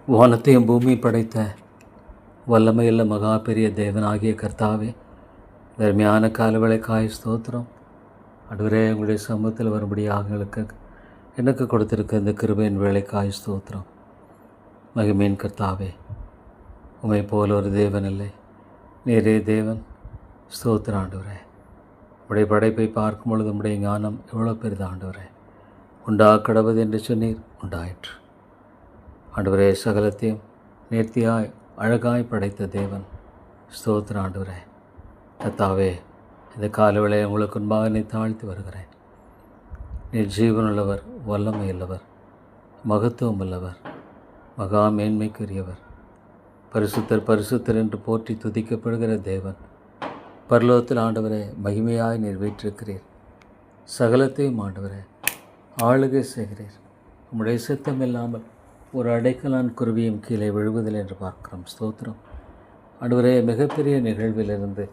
வானத்தையும் பூமி படைத்த வல்லமையுள்ள மகா பெரிய தேவனாகிய கர்த்தாவே, தர்மையான காலவேளைக்காய் ஸ்தோத்திரம். அடுவரே, உங்களுடைய சமூகத்தில் வரும்படியாக எனக்கு கொடுத்திருக்க இந்த கிருபையின் வேலைக்காய் ஸ்தோத்திரம். மகிமையின் கர்த்தாவே, உம்மை போல ஒரு தேவன் இல்லை, நேரே தேவன். ஸ்தோத்திரம் ஆண்டவரே. உடைய படைப்பை பார்க்கும் பொழுது உடைய ஞானம் எவ்வளோ பெரிது ஆண்டவரே. கடவுது என்று சொன்னீர், உண்டாயிற்று. ஆண்டவரே, சகலத்தையும் நேர்த்தியாய் அழகாய் படைத்த தேவன். ஸ்தோத்திரம் ஆண்டவரே. கர்த்தாவே, இந்த காலவேளை உங்களுக்கு முன்பாக நீ தாழ்த்தி வருகிறேன். நீர் ஜீவனுள்ளவர், வல்லமையுள்ளவர், மகத்துவம் உள்ளவர், மகா மேன்மைக்குரியவர், பரிசுத்தர் பரிசுத்தர் என்று போற்றி துதிக்கப்படுகிற தேவன். பரலோகத்தில் ஆண்டவரே மகிமையாய் நீர் வீற்றிருக்கிறீர். சகலத்தையும் ஆண்டவரே ஆளுகை செய்கிறீர். உம்முடைய சித்தம் இல்லாமல் ஒரு அடைக்கலான் குருவியும் கீழே விழுவதில்லை என்று பார்க்கிறோம். ஸ்தோத்திரம் ஆண்டவரே. மிகப்பெரிய நிகழ்விலிருந்து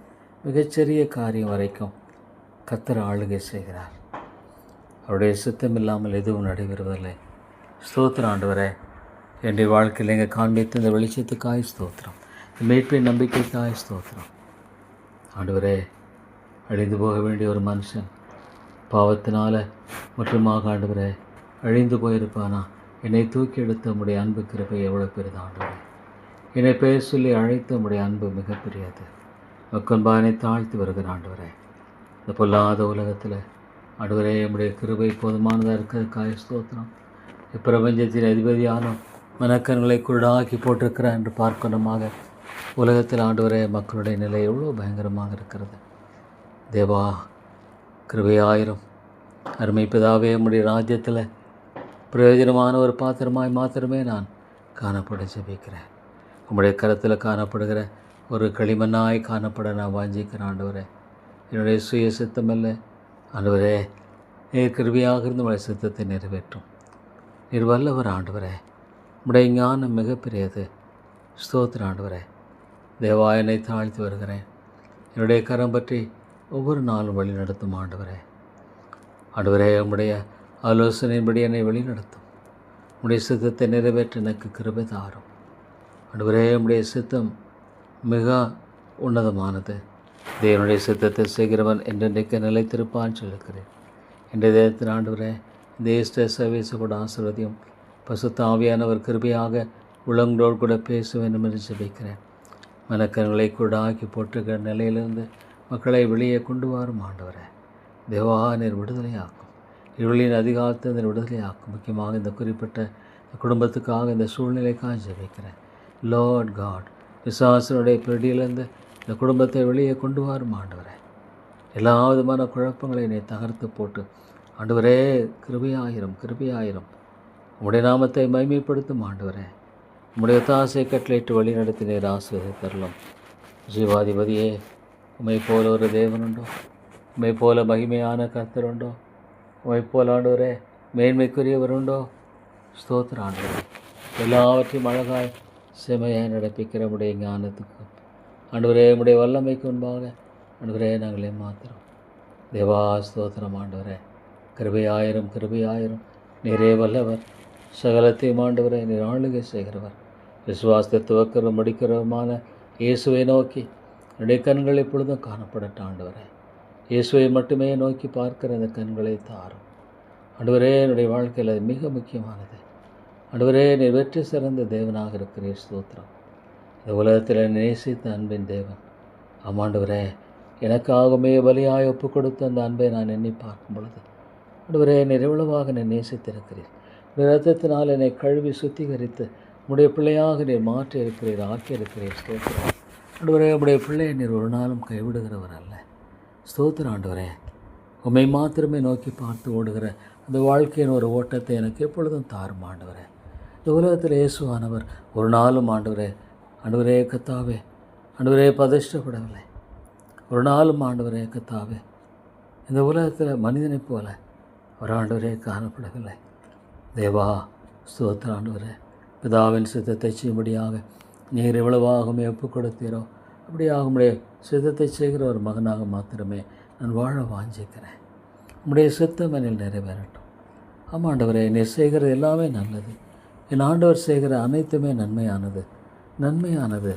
மிகச்சிறிய காரியம் வரைக்கும் கர்த்தர் ஆளுகை செய்கிறார். அவருடைய சித்தம் இல்லாமல் எதுவும் நடைபெறுவதில்லை. ஸ்தோத்திரம் ஆண்டவரே. என்னுடைய வாழ்க்கையில் எங்கள் காண்பித்த இந்த வெளிச்சத்துக்காய் ஸ்தோத்திரம். மீட்பின் நம்பிக்கைக்காய் ஸ்தோத்திரம் ஆண்டவரே. அழிந்து போக வேண்டிய ஒரு மனுஷன் பாவத்தினால் முற்றுமாக ஆண்டவரே அழிந்து போயிருப்பானா, என்னை தூக்கி எடுத்த உம்முடைய அன்பு கிருபை எவ்வளோ பெரிது ஆண்டவரே. என்னை பெயர் சொல்லி அழைத்த உம்முடைய அன்பு மிகப்பெரியது. மக்கன்பானை தாழ்த்தி வருகிற ஆண்டவரே. இந்த பொல்லாத உலகத்தில் ஆண்டவரே உம்முடைய கிருபை போதுமானதாக இருக்கிறதுக்காக ஸ்தோத்திரம். இப்பிரபஞ்சத்தின் அதிபதியான மனக்கண்களை குருடாக்கி போட்டிருக்கிறார் என்று பார்க்கணுமாக உலகத்தில் ஆண்டவரே மக்களுடைய நிலை எவ்வளோ பயங்கரமாக இருக்கிறது. தேவா, கிருபையாயிரம். அருமை பிதாவே, உம்முடைய ராஜ்யத்தில் பிரயோஜனமான ஒரு பாத்திரமாய் மாத்திரமே நான் காணப்பட ஜெபிக்கிறேன். உம்முடைய கரத்தில் காணப்படுகிற ஒரு களிமண்ணாய் காணப்பட நான் வாஞ்சிக்கிறேன் ஆண்டவரே. என்னுடைய சுய சித்தமல்ல ஆண்டவரே, நீர் கிருபையாக இருந்து உடைய சித்தத்தை நிறைவேற்றும். நீர் வல்லவர் ஆண்டவரே. உம்முடைய ஞானம் மிகப்பெரியது. ஸ்தோத்திரம் ஆண்டவரே. தேவா, என்னை தாழ்த்தி வருகிறேன். என்னுடைய கரம் பற்றி ஒவ்வொரு நாளும் வழி நடத்தும் ஆண்டவரே. ஆண்டவரே, உம்முடைய ஆலோசனையின்படி என்னை வழிநடத்தும். உம்முடைய சித்தத்தை நிறைவேற்ற எனக்கு கிருபை தாரும் ஆண்டவரே. உம்முடைய சித்தம் மிக உன்னதமானது. தேவனுடைய சித்தத்தை செய்கிறவன் என்றென்றைக்கு நிலைத்திருப்பான்னு சொல்லுகிறேன். இன்றைய தேவத்தின் ஆண்டவரே, இந்த ஈஸ்டர் சர்வீஸை கூட ஆசீர்வதியும். பசுத்த ஆவியானவர் கிருபையாக உலங்களோடு கூட பேச வேண்டும் என்று ஜெபிக்கிறேன். மனக்கண்களை கூட ஆக்கி போட்டுக்கிற நிலையிலிருந்து மக்களை வெளியே கொண்டு வரும் ஆண்டவரே. தேவா, நீர் விடுதலையாக்கும். இருளின் அதிகாரத்தை விடுதலையாக்கும். முக்கியமாக இந்த குறிப்பிட்ட குடும்பத்துக்காக, இந்த சூழ்நிலைக்காக ஜெபிக்கிறேன். லார்ட் காட், விசுவாசனுடைய பிடியிலிருந்து இந்த குடும்பத்தை வெளியே கொண்டு வரும் ஆண்டவரே. எல்லா விதமான குழப்பங்களை என்னை தகர்த்து போட்டு ஆண்டவரே கிருபையாயிரம், கிருபையாயிரம். உம்முடைய நாமத்தை மகிமைப்படுத்தும் ஆண்டவரே. உம்முடைய தாசை கட்டளையிட்டு வழி நடத்தினீர், ஆசீர்வதித்தருளும். ஜீவாதிபதியே, உம்மை போல ஒரு தேவனுண்டோ? உம்மை போல மகிமையான கர்த்தர் உண்டோ? உம்மை போல ஆண்டவரே மேன்மைக்குரியவர் உண்டோ? ஸ்தோத்திரம் ஆண்டவரே. எல்லாவற்றையும் அழகாய் செமையாய் நடப்பிக்கிற உடைய ஞானத்துக்கு ஆண்டவரே, உடைய வல்லமைக்கு முன்பாக ஆண்டவரே நாங்கள் ஏமாத்துறோம். தேவா, ஸ்தோத்திரம் ஆண்டவரே. கிருபையாயிரம், கிருபையாயிரம். நீரே வல்லவர், சகலத்தையும் ஆண்டவரே நீர் ஆளுகை செய்கிறவர். விசுவாசத்தை துவக்கிற முடிக்கிறவருமான இயேசுவை நோக்கி என்னுடைய கண்கள் எப்பொழுதும் காணப்படட்டும் ஆண்டவரே. இயேசுவை மட்டுமே நோக்கி பார்க்கிற அந்த கண்களை தாரும் ஆண்டவரே. என்னுடைய வாழ்க்கையில் அது மிக முக்கியமானது ஆண்டவரே. நீர் வெற்றி சிறந்த தேவனாக இருக்கிறீர். ஸ்தோத்திரம். இந்த உலகத்தில் நேசித்த அன்பின் தேவன். ஆமாண்டவரே, எனக்காகவே பலியாய் ஒப்பு கொடுத்த அந்த அன்பை நான் எண்ணி பார்க்கும் பொழுது ஆண்டவரே, நீர் எவ்வளவாக நீ நேசித்திருக்கிறீர். உடைய ரத்தத்தினால் என்னை கழுவி சுத்திகரித்து உடைய பிள்ளையாக நீர் மாற்றி இருக்கிறீர், ஆக்கியிருக்கிறீர். ஸ்தோத்திரம் ஆண்டவரே. உடைய பிள்ளையை நீர் ஒரு நாளும் கைவிடுகிறவர் அல்ல. ஸ்தோத்திரம் ஆண்டவரே. உம்மை மாத்திரமே நோக்கி பார்த்து ஓடுகிற அந்த வாழ்க்கையின் ஒரு ஓட்டத்தை எனக்கு எப்பொழுதும் தாரும் ஆண்டவரே. இந்த உலகத்தில் இயேசுவானவர் ஒரு நாளும் ஆண்டவரே, ஆண்டவரே கத்தாவே, ஆண்டவரே பதஷ்டப்படவில்லை. ஒரு நாளும் ஆண்டவரே கத்தாவே இந்த உலகத்தில் மனிதனைப் போல ஒரு ஆண்டவரே காணப்படவில்லை. தேவா, ஸ்தோத்திரம் ஆண்டவரே. பிதாவின் சித்தத்தை செய்யும்படியாக நீர் எவ்வளவாகவே ஒப்புக் கொடுத்தீரோ அப்படியாக உம்முடைய சித்தத்தை செய்கிற ஒரு மகனாக மாத்திரமே நான் வாழ வாஞ்சிக்கிறேன். உம்முடைய சித்தம் என்னில் நிறைவேறட்டும். ஆமாண்டவரே, நீர் செய்கிறது எல்லாமே நல்லது. என் ஆண்டவர் செய்கிற அனைத்துமே நன்மையானது, நன்மையானது.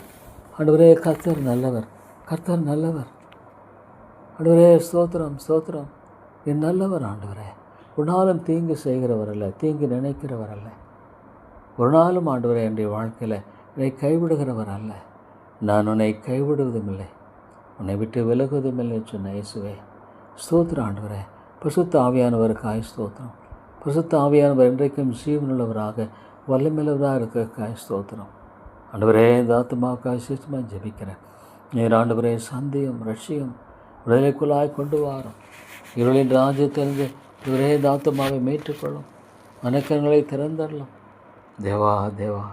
ஆண்டவரே, கர்த்தர் நல்லவர், கர்த்தர் நல்லவர். ஆண்டவரே, ஸ்தோத்திரம், ஸ்தோத்திரம். என் நல்லவர் ஆண்டவரே. ஒரு நாளும் தீங்கு செய்கிறவர் அல்ல, தீங்கு நினைக்கிறவர் அல்ல. ஒரு நாளும் ஆண்டவரே என்னுடைய வாழ்க்கையில் என்னை கைவிடுகிறவர் அல்ல. நான் உன்னை கைவிடுவதும் இல்லை, உன்னை விட்டு விலகுவதும் இல்லை சொன்ன இயேசுவே, ஸ்தோத்திரம் ஆண்டவரே. பரிசுத்த ஆவியானவருக்காய் ஸ்தோத்திரம். பரிசுத்த ஆவியானவர் என்றைக்கும் ஜீவனுள்ளவராக வல்லமையுள்ளவராக இருக்கிறக்காய் ஸ்தோத்திரம். ஆண்டவரே, இந்த ஆத்துமாவுக்காய் சிஸ்டமாக ஜெபிக்கிறேன். நீர் ஆண்டவரே சந்தியும் ரட்சியும் விடுதலைக்குள்ளாய் கொண்டு வாரும். இருளின் ராஜ்யத்திலிருந்து இவரே இந்த ஆத்துமாவை மீட்டுக்கொள்ளும், மனக்கங்களை திறந்தரலும். தேவா தேவா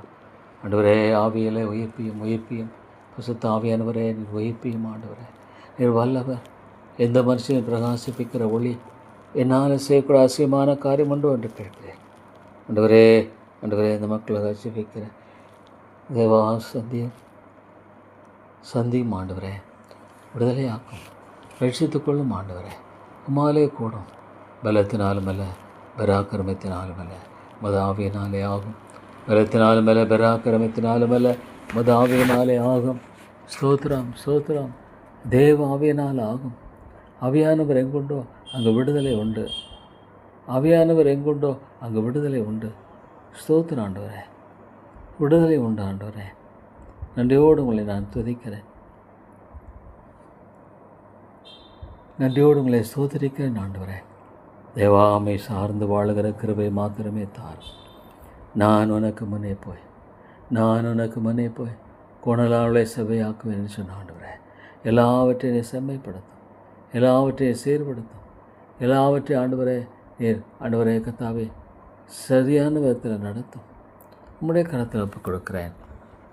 ஆண்டவரே, ஆவியிலே உயிர்ப்பியும் உயிர்ப்பியும். பரிசுத்த ஆவியானவரே, நீர் உயிர்ப்பியும் ஆண்டவரே. நீர் வல்லவர். எந்த மனுஷனை பிரகாசிப்பிக்கிற ஒளி என்னால் செய்யக்கூட அசியமான காரியம் உண்டு என்று கேட்கிறேன். ஆண்டவரே, ஆண்டவரே, இந்த மக்களை ரசிப்பிக்கிற தேவா சந்தியும் ஆண்டவரே, விடுதலையாக்கும், ரட்சித்துக்கொள்ளும் ஆண்டவரே. உமாலே கூடும், பலத்தினாலும் அல்ல, பராக்கிரமத்தினாலும் அல்ல, மத ஆவியினாலே ஆகும். பலத்தினாலும் அல்ல, பராக்கிரமத்தினாலும் அல்ல, மத ஆவியினாலே ஆகும். ஸ்தோத்திரம், ஸ்தோத்திரம். தேவ ஆவியினால் ஆகும். ஆவியானவர் எங்குண்டோ அங்கு விடுதலை உண்டு. ஆவியானவர் எங்குண்டோ அங்கு விடுதலை உண்டு. ஸ்தோத்திரம் ஆண்டவரே, விடுதலை உண்டு ஆண்டவரே. நன்றியோடு உங்களை நான் துதிக்கிறேன், நன்றியோடு உங்களை ஸ்தோத்திரிக்கிறேன் ஆண்டவரே. தேவாமை சார்ந்து வாழுகிற கிருபை மாத்திரமே தாரும். நான் உனக்கு முன்னே போய், நான் உனக்கு முன்னே போய் கோணலாளை செவ்வையாக்குவேன் சொன்ன ஆண்டவரே. எல்லாவற்றையும் செம்மைப்படுத்தும், எல்லாவற்றையும் சீர்படுத்தும், எல்லாவற்றையும் ஆண்டவரே நீர் ஆண்டவரே கத்தாவே சரியான விதத்தில் நடத்தும். உம்முடைய கரத்தில் ஒப்புக் கொடுக்கிறேன்.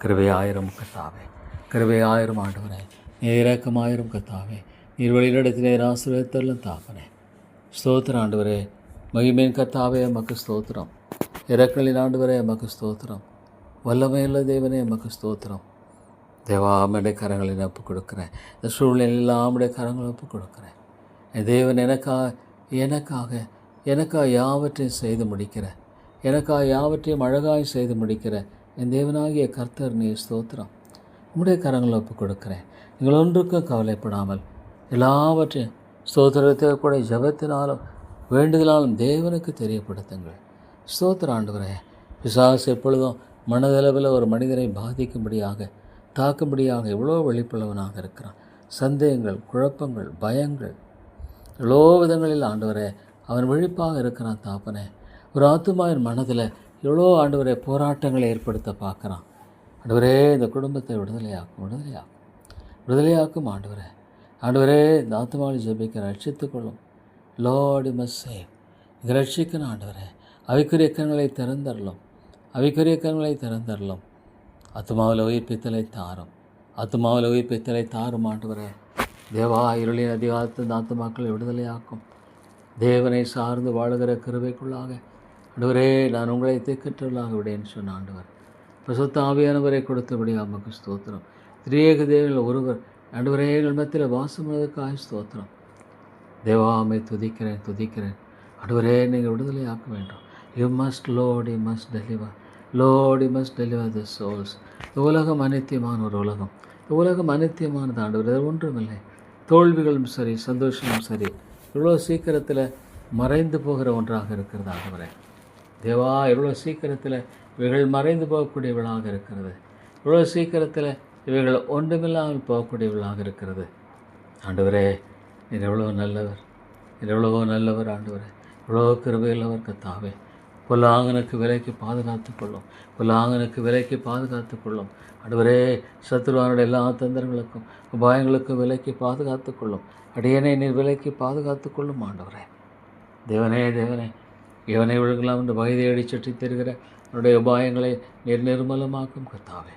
கிருபை 1000 கத்தாவே, கிருபை 1000 ஆண்டவரே. நீர் இரக்கம் 1000 கத்தாவே. நீர் வழிநடத்தினே ஆசீர்வதித்தருளும் தாப்பனே. ஸ்தோத்திரம் ஆண்டவரே. மகிமையின் கத்தாவே எமக்கு ஸ்தோத்திரம். இரக்கங்களின் ஆண்டவரே எமக்கு ஸ்தோத்திரம். வல்லமையுள்ள தேவனே எமக்கு ஸ்தோத்திரம். தேவா, ஆமுடைய கரங்களை ஒப்புக் கொடுக்குறேன். இந்த சூழ்நிலையில் ஆமுடைய கரங்களை ஒப்புக் கொடுக்குறேன். என் தேவன் எனக்காக யாவற்றையும் செய்து முடிக்கிற, எனக்காக யாவற்றையும் அழகாய் செய்து முடிக்கிற என் தேவனாகிய கர்த்தர் நீ ஸ்தோத்திரம். உம்முடைய கரங்களை ஒப்புக் கொடுக்குறேன். நீங்கள் ஒன்றுக்கும் கவலைப்படாமல் எல்லாவற்றையும் ஸ்தோத்திரத்தை கூட ஜபத்தினாலும் வேண்டுதலாலும் தேவனுக்கு தெரியப்படுத்துங்கள். ஸ்தோத்திர ஆண்டவரே. பிசாசு எப்பொழுதும் மனதளவில் ஒரு மனிதனை பாதிக்கும்படியாக தாக்கும்படியாக எவ்வளோ வெளிப்புள்ளவனாக இருக்கிறான். சந்தேகங்கள், குழப்பங்கள், பயங்கள், எவ்வளோ விதங்களில் ஆண்டவரே அவன் விழிப்பாக இருக்கிறான் தாப்பனே. ஒரு ஆத்துமாவின் மனதில் எவ்வளோ ஆண்டவரே போராட்டங்களை ஏற்படுத்த பார்க்குறான். ஆண்டவரே, இந்த குடும்பத்தை விடுதலையாக்கும் ஆண்டவரே. ஆண்டவரே, இந்த ஆத்துமாவில் ஜெபிக்க ரட்சித்துக்கொள்ளும். Lord must save. இதை ரட்சிக்கணும் ஆண்டவரே. அவைக்குரிய கண்களை திறந்தரலும், அவைக்குரிய கண்களை திறந்தரலும். ஆத்துமாவில் உயிர்ப்பித்தலை தாரும், ஆத்துமாவில் உயிர்ப்பித்தலை தாரும் ஆண்டவரே. தேவா, இருளின் அதிகாரத்து இந்த ஆத்துமாக்களை விடுதலையாக்கும். தேவனை சார்ந்து வாழுகிற கிருபைக்குள்ளாக ஆண்டவரே நான் உங்களை திக்கற்றவர்களாக விடேன்னு சொன்ன ஆண்டவர். பரிசுத்த ஆவியானவரை கொடுத்தபடி நமக்கு ஸ்தோத்திரம். திரியேக தேவனில் ஒருவர் ஆண்டவரே எங்கள் மத்தியில் வாசமுள்ளதுக்காக ஸ்தோத்திரம். தேவாமை துதிக்கிறேன். ஆண்டவரே, நீங்கள் விடுதலை ஆக்க வேண்டும். You must deliver the souls. இந்த உலகம் அனித்தியமான ஒரு உலகம். இந்த உலகம் அனித்தியமானது ஆண்டவர். இது ஒன்றுமில்லை. தோல்விகளும் சரி, சந்தோஷமும் சரி, இவ்வளோ சீக்கிரத்தில் மறைந்து போகிற ஒன்றாக இருக்கிறது ஆண்டவரே. தேவா, எவ்வளோ சீக்கிரத்தில் இவைகள் மறைந்து போகக்கூடியவளாக இருக்கிறது. இவ்வளோ சீக்கிரத்தில் இவைகள் ஒன்றுமில்லாமல் போகக்கூடியவளாக இருக்கிறது. ஆண்டவரே, நீர் எவ்வளோ நல்லவர், ஆண்டவரே. எவ்வளோ கிருபையுள்ளவர் கர்த்தாவே. பொல்லாங்கனுக்கு விலைக்கு பாதுகாத்து கொள்ளும். ஆண்டவரே, சத்துருவானுடைய எல்லா தந்திரங்களுக்கும் உபாயங்களுக்கும் விலைக்கு பாதுகாத்து கொள்ளும். அடியனை நீர் விலைக்கு பாதுகாத்து கொள்ளும் ஆண்டவரே. தேவனே, இவனை விழுங்கலாம் என்று வயதை சுற்றி தருகிற அவனுடைய உபாயங்களை நீர் நிர்மலமாக்கும் கர்த்தாவே.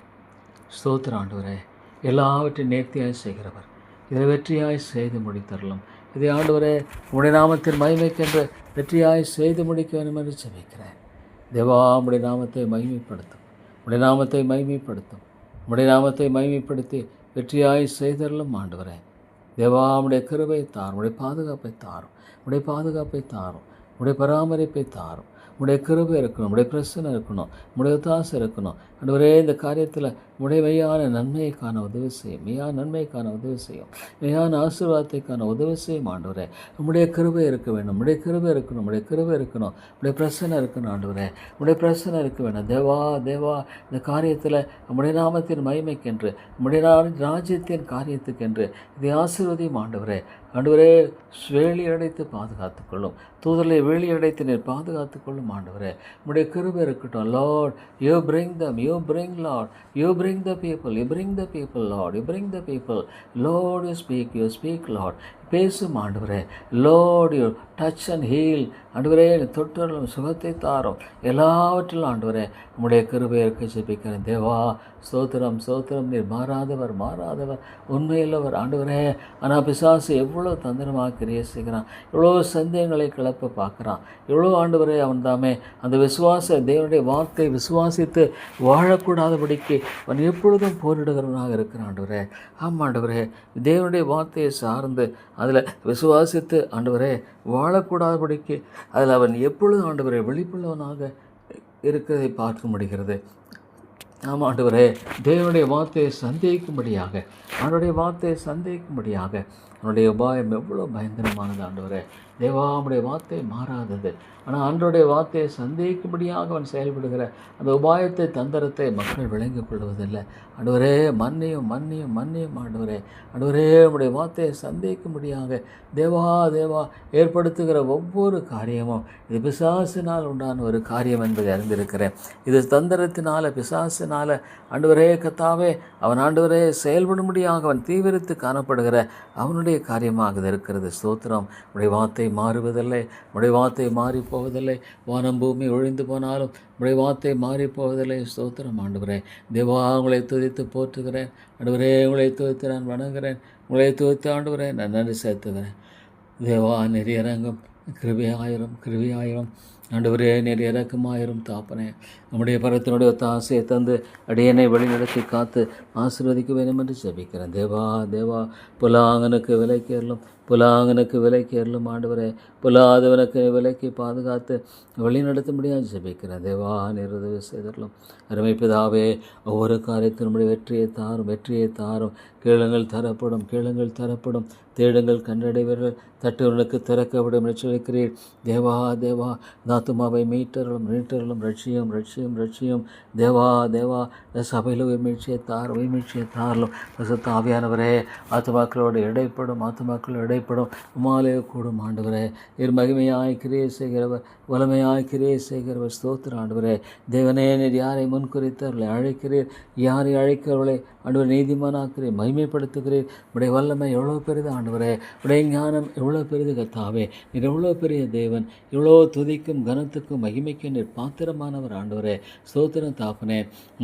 ஸ்தோத்திர ஆண்டவரே. எல்லாவற்றையும் நேர்த்தியாய் செய்கிறவர். இதை வெற்றியாய் செய்து முடித்தரலும். இதை ஆண்டவரே உடைய நாமத்தின் மகிமைக்கென்று வெற்றியாய் செய்து முடிக்க வேண்டும் என்று ஜெபிக்கிறேன். தேவா, உடைய நாமத்தை மகிமைப்படுத்தும். உடைய நாமத்தை மகிமைப்படுத்தி வெற்றியாய் செய்தரலும் ஆண்டவரே. தேவா, உடைய கிருபை தாரும், உடைய பாதுகாப்பை தாரும், உடைய பராமரிப்பை தாரும், உடைய கிருபை இருக்கணும், உடைய பிரசனை இருக்கணும், உடைய தாசம் இருக்கணும். ஆண்டவரே, இந்த காரியத்தில் உடைய மெய்யான நன்மையை காண உதவி செய்யும், மெய்யான நன்மையை காண உதவி செய்யும், மெய்யான ஆசீர்வாதத்தை காண உதவி செய்யும். ஆண்டவரே, உடைய கிருபை இருக்க வேண்டும், உடைய கிருபை இருக்கணும், உடைய கிருபை இருக்கணும், உடைய பிரசனை இருக்கணும். ஆண்டவரே, உடைய பிரசனை இருக்க வேண்டும். தேவா தேவா, இந்த காரியத்தில் உடைய நாமத்தின் மகிமைக்கென்று, உடைய ராஜ்யத்தின் காரியத்துக்கென்று இதை ஆசீர்வதியும். ஆண்டவரே, ஆண்டவரே, வேலி அடைத்து பாதுகாத்துக்கொள்ளும், தூதரை வேலி அடைத்து நீர் பாதுகாத்துக்கொள்ளும். ஆண்டவரே, உடைய கிருபை இருக்கட்டும். Lord, you bring them, you bring Lord, you bring the people, you bring the people, Lord, you bring the people, Lord, you speak, Lord. பேசும் ஆண்டவரே. Lord, you touch and heal. ஆண்டவரே, தொற்றலும் சுகத்தை தாரும், எல்லாவற்றிலும் ஆண்டவரே உம்முடைய கிருபையை இருக்க ஜெபிக்கிறேன். தேவா, ஸ்தோத்திரம் ஸ்தோத்திரம். நீர் மாறாதவர், மாறாதவர், உண்மையுள்ளவர். ஆண்டவரே, ஆனால் பிசாசு எவ்வளோ தந்திரமாக கிரியை செய்கிறான், எவ்வளோ சந்தேகங்களை கிளப்ப பார்க்குறான், எவ்வளோ ஆண்டவரே அவன் தாமே அந்த தேவனுடைய வார்த்தை விசுவாசித்து வாழக்கூடாதபடிக்கு அவன் எப்பொழுதும் போரிடுகிறவனாக இருக்கிறான். ஆண்டவரே, ஆமாம் ஆண்டவரே, தேவனுடைய வார்த்தையை சார்ந்து அதில் விசுவாசித்து ஆண்டவரே வாழக்கூடாதபடிக்கு அதில் அவன் எப்பொழுதும் ஆண்டவரே விழிப்புள்ளவனாக இருக்கிறதை பார்க்க முடிகிறது. ஆமாம் ஆண்டவரே, தேவனுடைய வார்த்தையை சந்தேகிக்கும்படியாக, அவனுடைய வார்த்தையை சந்தேகிக்கும்படியாக அவனுடைய உபாயம் எவ்வளோ பயங்கரமானது. ஆண்டவரே, தேவாவுடைய வார்த்தை மாறாதது. ஆனால் ஆண்டவருடைய வார்த்தையை சந்தேகிக்கும்படியாக அவன் செயல்படுகிற அந்த உபாயத்தை, தந்திரத்தை மக்கள் விளங்கிக் கொள்வதில்லை. ஆண்டவரே, மன்னியும் மன்னியும் மன்னியும். ஆண்டவரே, ஆண்டவரே, உடைய வார்த்தையை சந்தேகிக்கும்படியாக தேவா தேவா ஏற்படுத்துகிற ஒவ்வொரு காரியமும் இது பிசாசினால் உண்டான ஒரு காரியம் என்பதை அறிந்திருக்கிறேன். இது தந்திரத்தினால, பிசாசினால் ஆண்டவரே கத்தாவே அவன் ஆண்டவரே செயல்படும்படியாக அவன் தீவிரித்து காணப்படுகிற அவனுடைய காரியமாக இருக்கிறது. ஸ்தோத்திரம். உடைய வார்த்தை மாறுவதில்லை, உடைய வார்த்தை மாறி போவதில்லை. வானம் பூமி ஒழிந்து போனாலும் உடைய வார்த்தை மாறி போவதில்லை. ஸ்தோத்திரம் ஆண்டவரே. தேவா, உங்களை துதித்து போற்றுகிறேன். ஆண்டவரே, உங்களை துதித்து நான் வணங்குகிறேன். உங்களை துதித்து ஆண்டவரே நான் நன்றி செலுத்துகிறேன். தேவா, நீர் இறங்கும், கிருபையாயிரம் கிருபையாயிரம். ஆண்டவரே, நீர் இறக்கமாயிரும் தாப்பனே. நம்முடைய பரத்தினுடைய ஆசையை தந்து அடியனை வழிநடத்தி காத்து ஆசீர்வதிக்க வேண்டும் என்று ஜெபிக்கிறேன். தேவா தேவா, புலாங்கனுக்கு விலைக்கேறலும், புலாங்கனுக்கு விலைக்கேறலும். ஆண்டவரே, புலாதவனுக்கு விலைக்கு பாதுகாத்து வழிநடத்த முடியாது ஜெபிக்கிறேன். தேவா, நீர் உதவி செய்தரலும். அருமை பிதாவே, ஒவ்வொரு காரியத்தினுடைய வெற்றியை தாரும், வெற்றியை தாரும். கேளுங்கள் தரப்படும், கேளுங்கள் தரப்படும். தேடுங்கள் கண்டடைவீர்கள், தட்டுவனுக்கு திறக்கப்படும் என்று சொல்லிக்கிறீர். தேவா தேவா, ஆத்துமாவை மீட்டர்களும் மீட்டர்களும் ரட்சியும் ரட்சியும் ரட்சியும். தேவா தேவா, சபையில் உயிர்மீழ்ச்சியை தார், உயிர்மீழ்ச்சியை தாரலும். ஆவியானவரே, ஆத்துமாக்களோடு இடைப்படும், ஆத்துமாக்களோடு இடைப்படும். உமாலே கூடும். ஆண்டவரே, நீர் மகிமையாய் கிரியை செய்கிறவர், வலிமையாய் கிரியை செய்கிறவர். ஸ்தோத்திர ஆண்டவரே. தேவனே, நீர் யாரை முன்குறித்தவர்களை அழைக்கிறீர், யாரை அழைக்கிறவர்களை ஆண்டவர் நீதிமானாக்கிறீர், மகிமைப்படுத்துகிறீர். உடைய வல்லமை எவ்வளோ பெரிது ஆண்டவரே, உடைய ஞானம் எவ்வளோ பெரிது கர்த்தாவே. நீர் எவ்வளோ பெரிய தேவன், இவ்வளோ துதிக்கும் கனத்துக்கும் மகிமைக்கும் நீர் பாத்திரமானவர் ஆண்டவரே. ஸ்தோத்திரம் தாப்பனே.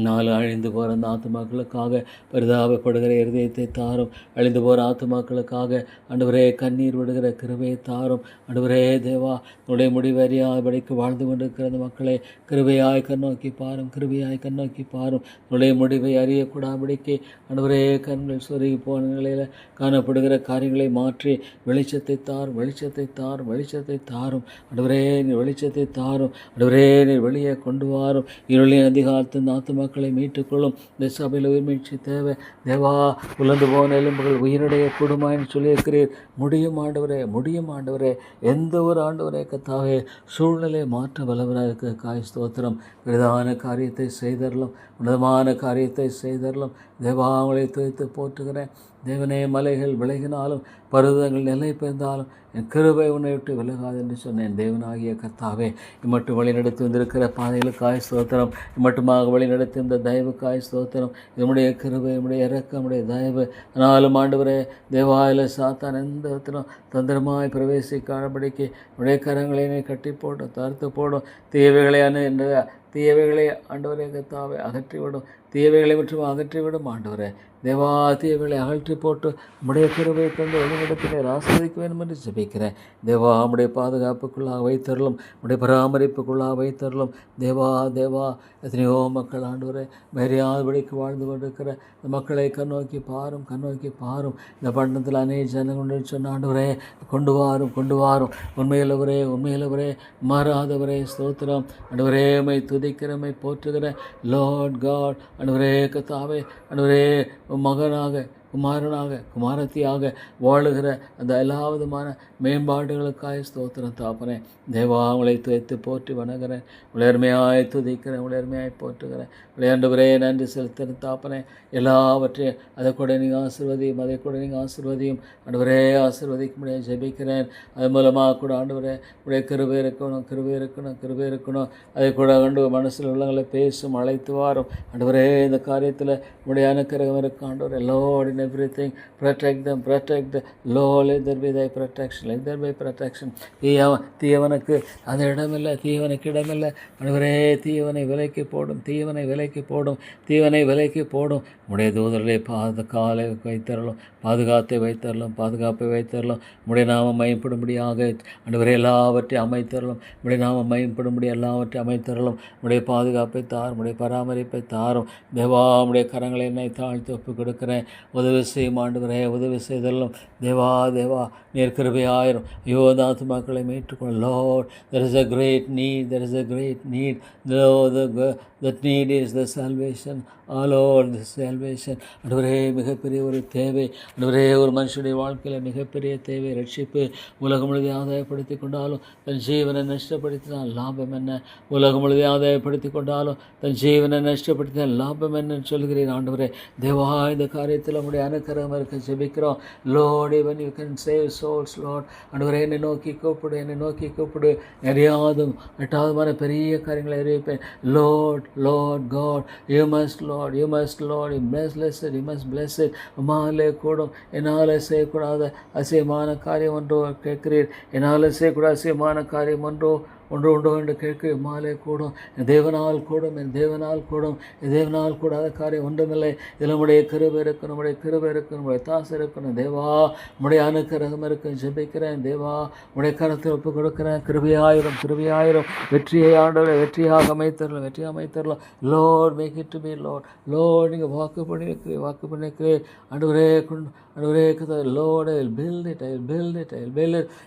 நாலு அழிந்து போகிற அந்த ஆத்துமாக்களுக்காக பரிதாபப்படுகிற இருதயத்தை தாரும். அழிந்து போகிற ஆத்துமாக்களுக்காக ஆண்டவரே கண்ணீர் விடுகிற கிருபையை தாரும். ஆண்டவரே தேவா, உடைய முடிவறியாதபடிக்கு வாழ்ந்து கொண்டிருக்கிற அந்த மக்களை கிருபையாய் கண்ணோக்கி பாரும், கிருபையாய் கண்ணோக்கி பாரும். உடைய முடிவை அறியக்கூடாதபடிக்கு ஆண்டவரே கண்கள் சொருகி போன நிலையில் காணப்படுகிற காரியங்களை மாற்றி வெளிச்சத்தை தாரும், வெளிச்சத்தை தாரும், வெளிச்சத்தை தாரும். ஆண்டவரே, நீர் வெளிச்சத்தை தாரும். ஆண்டவரே, நீர் வெளியே கொண்டு வாரும். இருளின் அதிகாரத்து இந்த ஆத்துமாக்களை மீட்டுக்கொள்ளும். இந்த சபையில் உயிர்மீழ்ச்சி தேவை. தேவா, உலர்ந்து போன எலும்புகள் உயிரடைய கூடுமான்னு சொல்லியிருக்கிறீர். முடியும் ஆண்டவரே, முடியும் ஆண்டவரே. எந்த ஒரு ஆண்டவரே கத்தாவே சூழ்நிலை மாற்ற வல்லவராக இருக்க காய் ஸ்தோத்திரம். விரதான காரியத்தை செய்தரலும், உன்னதமான காரியத்தை செய்தரலும். தேவா, அவங்களை துவைத்து போற்றுகிறேன். தேவனே, மலைகள் விலகினாலும் பருவதங்கள் நிலை பெய்ந்தாலும் என் கிருபை உன்னை விட்டு விலகாது என்று சொன்னேன். தேவனாகிய கர்த்தாவே, இம்மட்டும் வழிநடத்தி வந்திருக்கிற பாதைகளுக்காய் ஸ்தோத்திரம். இம்மட்டுமாக வழிநடத்தி இந்த தயவுக்காய் ஸ்தோத்திரம். நம்முடைய கிருபை, நம்முடைய இறக்கம், நம்முடைய தயவு. ஆனாலும் ஆண்டவரே தேவாயில் சாத்தான் எந்த விதத்திலும் தந்திரமாய் பிரவேசிக்காதபடிக்கு உடைய கரங்களை கட்டி போடும், தடுத்து போடும். தீயவைகளை ஆண்டவரே கர்த்தாவே அகற்றிவிடும். தீயவைகளை மற்றும் அகற்றிவிடும் ஆண்டவரே. தேவா தீயவைகளை அகற்றி போட்டு உம்முடைய கிருபையை தந்து வழிநடத்தினை ஆசீர்வதிக்க வேண்டும் என்று ஜெபிக்கிறேன். தேவா உம்முடைய பாதுகாப்புக்குள்ளாக வைத்தருளும், உம்முடைய பராமரிப்புக்குள்ளாக வைத்தருளும். தேவா தேவா எத்தனையோ மக்கள் ஆண்டவரே மரியாதைக்கு வாழ்ந்து கொண்டிருக்கிற இந்த மக்களை கண்ணோக்கி பாரும், கண்ணோக்கி பாரும். இந்த பட்டணத்தில் அநேக ஜனங்கள் சொன்ன ஆண்டவரே கொண்டு வாரும். உண்மையிலவரே மாறாதவரே ஸ்தோத்திரம். ஆண்டவரே உம்மை துதிக்கிறமை போற்றுகிற லார்ட் காட் ஆண்டவரே கர்த்தாவே ஆண்டவரே மகனாக குமாரத்தியாக வாழுகிற அந்த எல்லா விதமான மேம்பாடுகளுக்காக ஸ்தோத்திரம் தாப்பனே. தேவா உங்களை துவைத்து போற்றி வணங்குறேன், உலர்மையாய் துதிக்கிறேன், உலர்மையாய் போற்றுகிறேன். விளையாண்டவரே நன்றி செலுத்துகிறேன் தாப்பனே. எல்லாவற்றையும் அதை கூட நீங்கள் ஆசீர்வதியும் ஆண்டவரே ஆசீர்வதிக்க முடியாது ஜெபிக்கிறேன். அது மூலமாக கூட ஆண்டவரே உடைய கிருபை இருக்கணும். அதை கூட ஆண்டு மனசில் உள்ளவங்களை பேசும் அழைத்து வாரும் ஆண்டவரே. இந்த காரியத்தில் உடைய அனுக்கிரகம் இருக்க ஆண்டவர் எல்லோரும் everything, protect them, Lord, let there be thy protection. தீயவனுக்கு அது இடமில்லை, தீயவனுக்கு இடமில்லை ஆண்டவரே. தீயவனை விலைக்கு போடும் உடைய தூதர்களை பாதுகாப்பை வைத்தரலும் உடைய நாமம் மயப்படும்படியாக ஆண்டவரே எல்லாவற்றையும் அமைத்தரலும். உடைய நாமம் மயப்படும்படி எல்லாவற்றையும் அமைத்தரலும். உடைய பாதுகாப்பை தாரும், உடைய பராமரிப்பை தாரும். தேவா உடைய கரங்களை என்னை தாழ்த்தி ஒப்புக் கொடுக்கிறேன். உதவி செய்யும் ஆண்டவரே, உதவி செய்தலும். தேவா நீர் கிருபையாயிரும். ஐயோ அந்த ஆத்துமாக்களை மீட்டுக்கொள்ள. Lord, there is a great need. That need is the salvation. Lord, the salvation. ஆண்டவரே மிகப்பெரிய ஒரு தேவை ஆண்டவரே. ஒரு மனுஷனுடைய வாழ்க்கையில் மிகப்பெரிய தேவை ரட்சிப்பு. உலகம் முழுதை ஆதாயப்படுத்தி கொண்டாலும் தன் ஜீவனை நஷ்டப்படுத்தினால் லாபம் என்ன? உலகம் முழுதை ஆதாயப்படுத்தி கொண்டாலும் தன் ஜீவனை நஷ்டப்படுத்தினால் லாபம் என்னன்னு சொல்கிறேன் ஆண்டவரே. தேவா இந்த காரியத்தில் நம்முடைய அனுக்கிரகம் இருக்க ஜெபிக்கிறோம். Lord, even you can save souls, Lord. ஆண்டவரே என்னை நோக்கி கூப்பிடு. எரியாதும் எட்டாவதுமான பெரிய காரியங்களை அறிவிப்பேன். Lord God, you must bless it. உம்மாலே கூடும். என்னால் செய்யக்கூடாத அசியமான காரியம் ஒன்றோ கேட்கிறீர். என்னால் செய்யக்கூடாத அசியமான காரியம் ஒன்று உண்டோ என்று கேட்க மாலே கூடும். என் தேவனால் கூடாத காரியம் ஒன்றுமில்லை. இதில் நம்முடைய கிருபை இருக்கணும், நம்முடைய தாசை இருக்கணும். தேவா நம்முடைய அனுக்கிரகம் இருக்கும் ஜெபிக்கிறேன். தேவா உடைய கரத்தில் ஒப்புக் கொடுக்கிறேன். கிருபையாயிரும் வெற்றியை ஆண்டவரை வெற்றியாக அமைத்தரலாம். Lord, make it to be, Lord, நீங்கள் வாக்கு பண்ணிக்கிறேன் ஆண்டவரே. Lord, I will build it.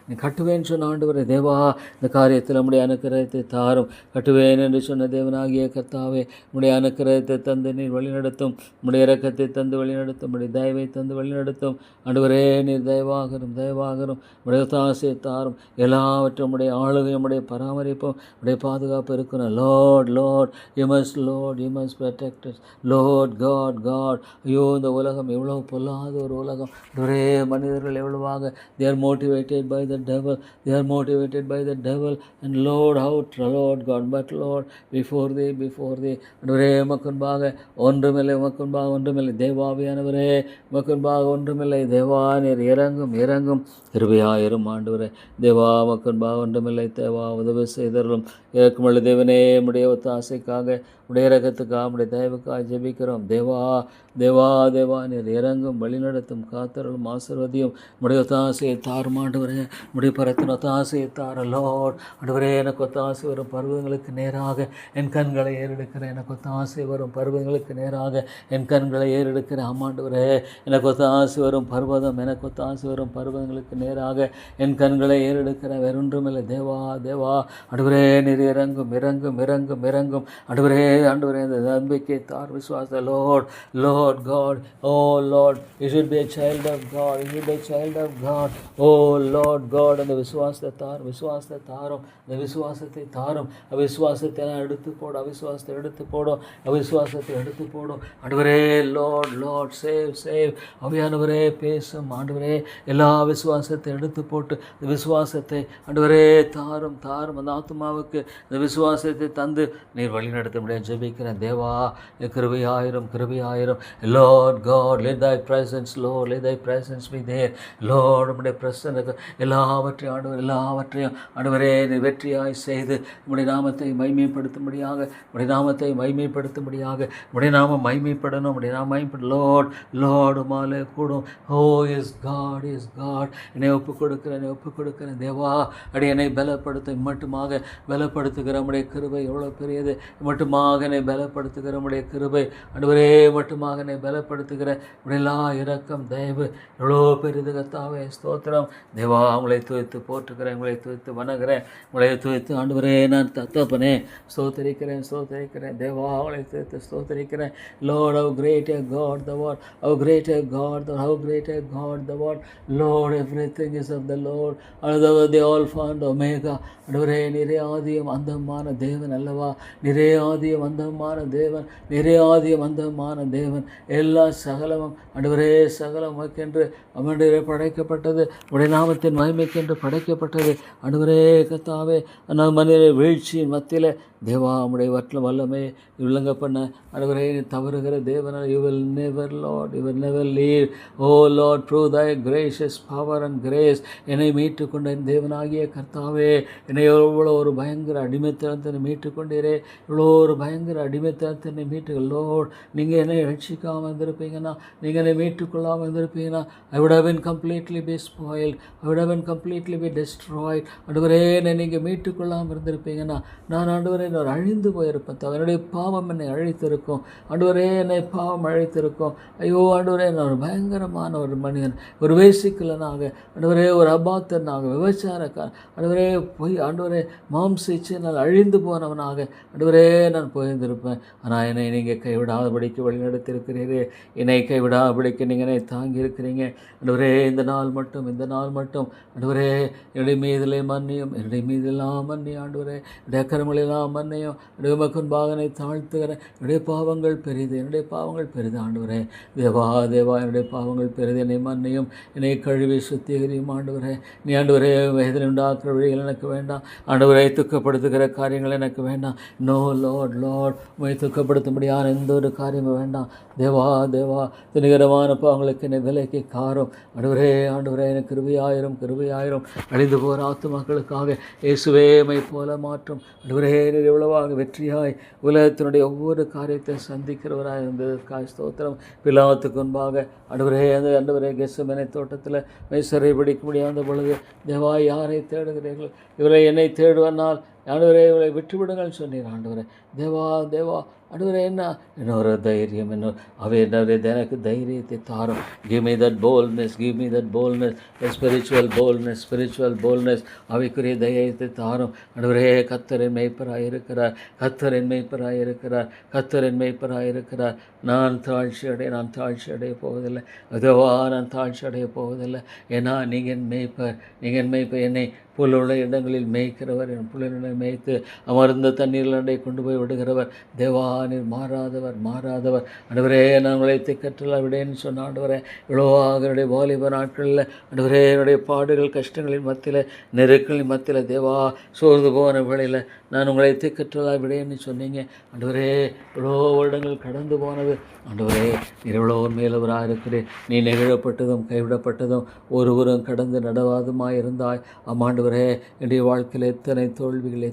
நீ கட்டுவேன்னு சொன்ன ஆண்டவரே. தேவா இந்த காரியத்தில் நம்முடைய அனுக்கிரகத்தை தாரும். கட்டுவேன் என்று சொன்ன தேவனாகிய கர்த்தாவே, நம்முடைய அனுக்கிரகத்தை தந்து நீர் வழிநடத்தும். நம்முடைய இரக்கத்தை தந்து வழிநடத்தும். நம்முடைய தயவை தந்து வழிநடத்தும் ஆண்டவரே. நீர் தயவாகரும். நம்முடைய தாசையை தாரும். எல்லாவற்றும் நம்முடைய ஆளுகை, நம்முடைய பராமரிப்பும், நம்முடைய பாதுகாப்பு இருக்கணும். Lord, you must protect us. Lord God. ஐயோ இந்த உலகம் எவ்வளவு பொல்லாத ஒரு உலகம். ஒரே மனிதர்கள் எவ்வளவாக they are motivated by the devil and Lord God, but Lord before thee ஒரே மக்கன்பாக ஒன்றுமில்லை. தேவாவியானவரே மக்கன்பாக ஒன்றுமில்லை. தேவா நீர் இறங்கும் கிருபையாயிரும் ஆண்டவரே. தேவா மக்கன்பாக ஒன்றுமில்லை. தேவா உதவி செய்தரும். இறக்குமள்ள தேவனே உடைய ஒத்தாசைக்காக, உடைய இரக்கத்துக்காக, உடைய தயவுக்காக ஜெபிக்கிறோம். தேவா நீர் இறங்கும், வழிநடத்தும், காத்தரலும், ஆசீர்வதியும். உடைய ஒத்தாசையை தாரும் ஆண்டவரே. உடைய பரத்தின் ஒத்தாசையை தார. லார்ட் ஆண்டவரே, எனக்கு ஒத்தாசை வரும் பர்வதங்களுக்கு நேராக என் கண்களை ஏறெடுக்கிறேன். எனக்கு ஒத்தாசை வரும் பர்வதங்களுக்கு நேராக என் கண்களை ஏறெடுக்கிறேன். ஆமாண்டவரே, எனக்கு ஒத்தாசை வரும் பர்வதங்களுக்கு நேராக என் கண்களை ஏறெடுக்கிறேன். வேறொன்றுமில்லை. தேவா ஆண்டவரே நீர் இறங்கும் ஆண்டவரே. இந்த நம்பிக்கை தார், விசுவாச. Lord God, oh Lord, you should be a child of God. Oh Lord God, அந்த விசுவாசத்தை தாரும். அந்த விசுவாசத்தை தாரும். அவிசுவாசத்தை எடுத்து போடும். ஆண்டவரே, Lord save. அவியானவரே பேசும் ஆண்டவரே. எல்லா விசுவாசத்தை எடுத்து போட்டு இந்த விசுவாசத்தை ஆண்டவரே தாரும். அந்த ஆத்துமாவுக்கு இந்த விசுவாசத்தை தந்து நீர் வழி நடத்த முடியாது ஜெபிக்கிறேன். தேவா கிருபையாயிரும் கிருபையாயிரும். Lord God, let thy presence, Lord, let thy presence be there. Lord, உம்முடைய பிரசன்னத்தை எல்லாவற்றையும் ஆண்டவரே வெற்றியாய் செய்து உம்முடைய நாமத்தை மைமைப்படுத்தும்படியாக, உம்முடைய நாமத்தை மைமைப்படுத்தும்படியாக, உம்முடைய நாமம் மைமைப்படணும், உம்முடைய நாமம் மைமைப்பட. லார்ட் உமாலே கூடும். ஓ எஸ் காட், எஸ் காட். என்னை ஒப்புக் கொடுக்கிறேன் தேவா. என்னை பலப்படுத்த மட்டுமாக பலப்படுத்துகிற உம்முடைய கிருபை எவ்வளோ பெரியது. மட்டுமாக என்னை பலப்படுத்துகிற உம்முடைய கிருபை ஆண்டவரே, மட்டுமாக என்னை பலப்படுத்துகிற உடைய இரக்கம் தயவு எவ்வளோ பெரிது கர்த்தாவே. ஸ்தோத்திரம் தேவா. உங்களை துவைத்து போற்றுகிறேன், உங்களை துவைத்து வணங்குகிறேன், உங்களை துவைத்து ஆண்டவரே நான் தத்தப்பனே ஸ்தோத்தரிக்கிறேன் தேவா. உங்களை துவைத்து ஸ்தோத்தரிக்கிறேன். Lord, how great a God thou art, how great a God thou art. Lord, everything is of the Lord, the Alpha and Omega. ஆண்டவரே நிறை ஆதியும் அந்தமான தேவன் அல்லவா? நிறை ஆதியும் அந்தமான தேவன். எல்லா சகலமும் ஆண்டவரே சகலம் உமக்கென்று அமர்ந்தே படைக்கப்பட்டது, உடைய நாமத்தின் மகிமைக்கென்று படைக்கப்பட்டது. ஆண்டவரே கர்த்தாவே, மனித வீழ்ச்சியின் மத்தியில் தேவா உம்முடைய வல்லமை விளங்க பண்ண ஆண்டவரே தவறுகிற தேவனால் you will never leave. Oh Lord, through thy gracious power and grace என்னை மீட்டுக்கொண்ட தேவனாகிய கர்த்தாவே, என்னை எவ்வளோ ஒரு பயங்கர அடிமைத்தனத்தை மீட்டுக்கொண்டீரே, இவ்வளோ ஒரு பயங்கர அடிமைத்தனத்தை மீட்டு. லோட், நீங்கள் என்னை ரட்சிக்காமல் இருந்திருப்பீங்கன்னா, நீங்கள் என்னை மீட்டுக்கொள்ளாமல் இருந்திருப்பீங்கன்னா, I would have been completely be spoiled, I would have been completely be destroyed. ஆண்டவரே என்னை நீங்கள் மீட்டுக்கொள்ளாமல் இருந்திருப்பீங்கன்னா நான் ஆண்டவரே நான் அழிந்து போயிருப்பேன். என்னுடைய பாவம் என்னை அழித்திருக்கும். ஆண்டவரே என்னை பாவம் அழித்திருக்கும். ஐயோ ஆண்டவரே, நான் ஒரு பயங்கரமான ஒரு மனிதன், ஒரு வேசிக்கலனாக, ஆண்டவரே ஒரு அபாத்தனாக, விபச்சாரக்காரன், ஆண்டவரே போய் ஆண்டவரே மாம்சிச்சு நான் அழிந்து போனவனாக ஆண்டவரே நான் போயிருந்திருப்பேன். ஆனால் என்னை நீங்கள் கைவிடாதபடிக்கு வழிநடத்திருக்கிறீரே, என்னை கைவிடாதபடிக்கு நீங்கள் என்னை தாங்கி இருக்கிறீங்க. ஆண்டவரே இந்த நாள் மட்டும் ஆண்டவரே என்னுடைய மீதிலே மன்னியும், என்னுடைய மீதெல்லாம் மன்னியும். ஆண்டவரே என்னுடைய அக்கிரமங்களெல்லாம் மன்னியும். என்னுடைய மகன்பாகனை தாழ்த்துகிறேன். என்னுடைய பாவங்கள் பெரிது ஆண்டவரே. தேவா என்னுடைய பாவங்கள் பெரிது, என்னை மன்னியும், என்னை கழுவி சுத்திகரியும். ஆண்டவரே நீ ஆண்டவரே வேதனை உண்டாக்குற வழிகள் எனக்கு வேண்டாம். ஆண்டவரை துக்கப்படுத்துகிற காரியங்கள் எனக்கு வேண்டாம். நோ லார்ட், உண்மை துக்கப்படுத்தும்படியான எந்த ஒரு காரியமும் வேண்டாம். தேவா துணிகரமான பாவங்களுக்கு என்னை விலைக்கு காரும். ஆண்டவரே எனக்கு கிருபையாயிரும். அழிந்து போகிற ஆத்துமாக்களுக்காக இயேசுவே மை போல மாற்றும். ஆண்டவரே நீர் எவ்வளவாக வெற்றியாய் உலகத்தினுடைய ஒவ்வொரு காரியத்தை சந்திக்கிறவராக இருந்ததற்காக ஸ்தோத்திரம். பிலாத்துக்கு முன்பாக ஆண்டவரே கெத்செமனே தோட்டத்தில் மெய்சரை பிடிக்க முடியாத பொழுது தேவா யாரை தேடுகிறீர்கள்? இவரை என்னை தேடுவனால் ஆண்டவரே இவரை விட்டுவிடுங்கள் சொன்னீர். ஆண்டவரே தேவா ஆண்டவரே என்ன ஒரு தைரியம், எனக்கு தைரியத்தை தாரும். Give me that boldness, spiritual boldness. அவைக்குரிய தைரியத்தை தாரும். ஆண்டவரே கர்த்தரின் மேய்ப்பராய் இருக்கிறார். நான் தாழ்ச்சி அடைய போவதில்லை. அதுவா நான் தாழ்ச்சி அடைய போவதில்லை. ஏன்னா நீங்கள் மேய்ப்பர், என்னை புல்லுள்ள இடங்களில் மேய்க்கிறவர், என் புல்லினை மேய்த்து அமர்ந்த தண்ணீரில் கொண்டு போய் விடுகிறவர். தேவா நீர் மாறாதவர். ஆண்டவரே நான் உங்களை திக்கற்றல விடேன்னு சொன்ன ஆண்டவரே, இவ்வளவாக என்னுடைய வாலிப நாட்களில் ஆண்டவரே என்னுடைய பாடுகள் கஷ்டங்களின் மத்தியில் நெருக்களின் மத்தியில் தேவா சோர்ந்து போன வேளையில் நான் உங்களை திக்கற்றலா விடேன்னு சொன்னீங்க. ஆண்டவரே இவ்வளோ வருடங்கள் கடந்து போனது. ஆண்டவரே நீர் எவ்வளோ மேலவராக இருக்கிறேன். நீ நெகிழப்பட்டதும் கைவிடப்பட்டதும் ஒருவரும் கடந்து நடவாதுமாய் இருந்தாய். ஆமாண்டவரே என்னுடைய வாழ்க்கையில் எத்தனை தோல்விகள்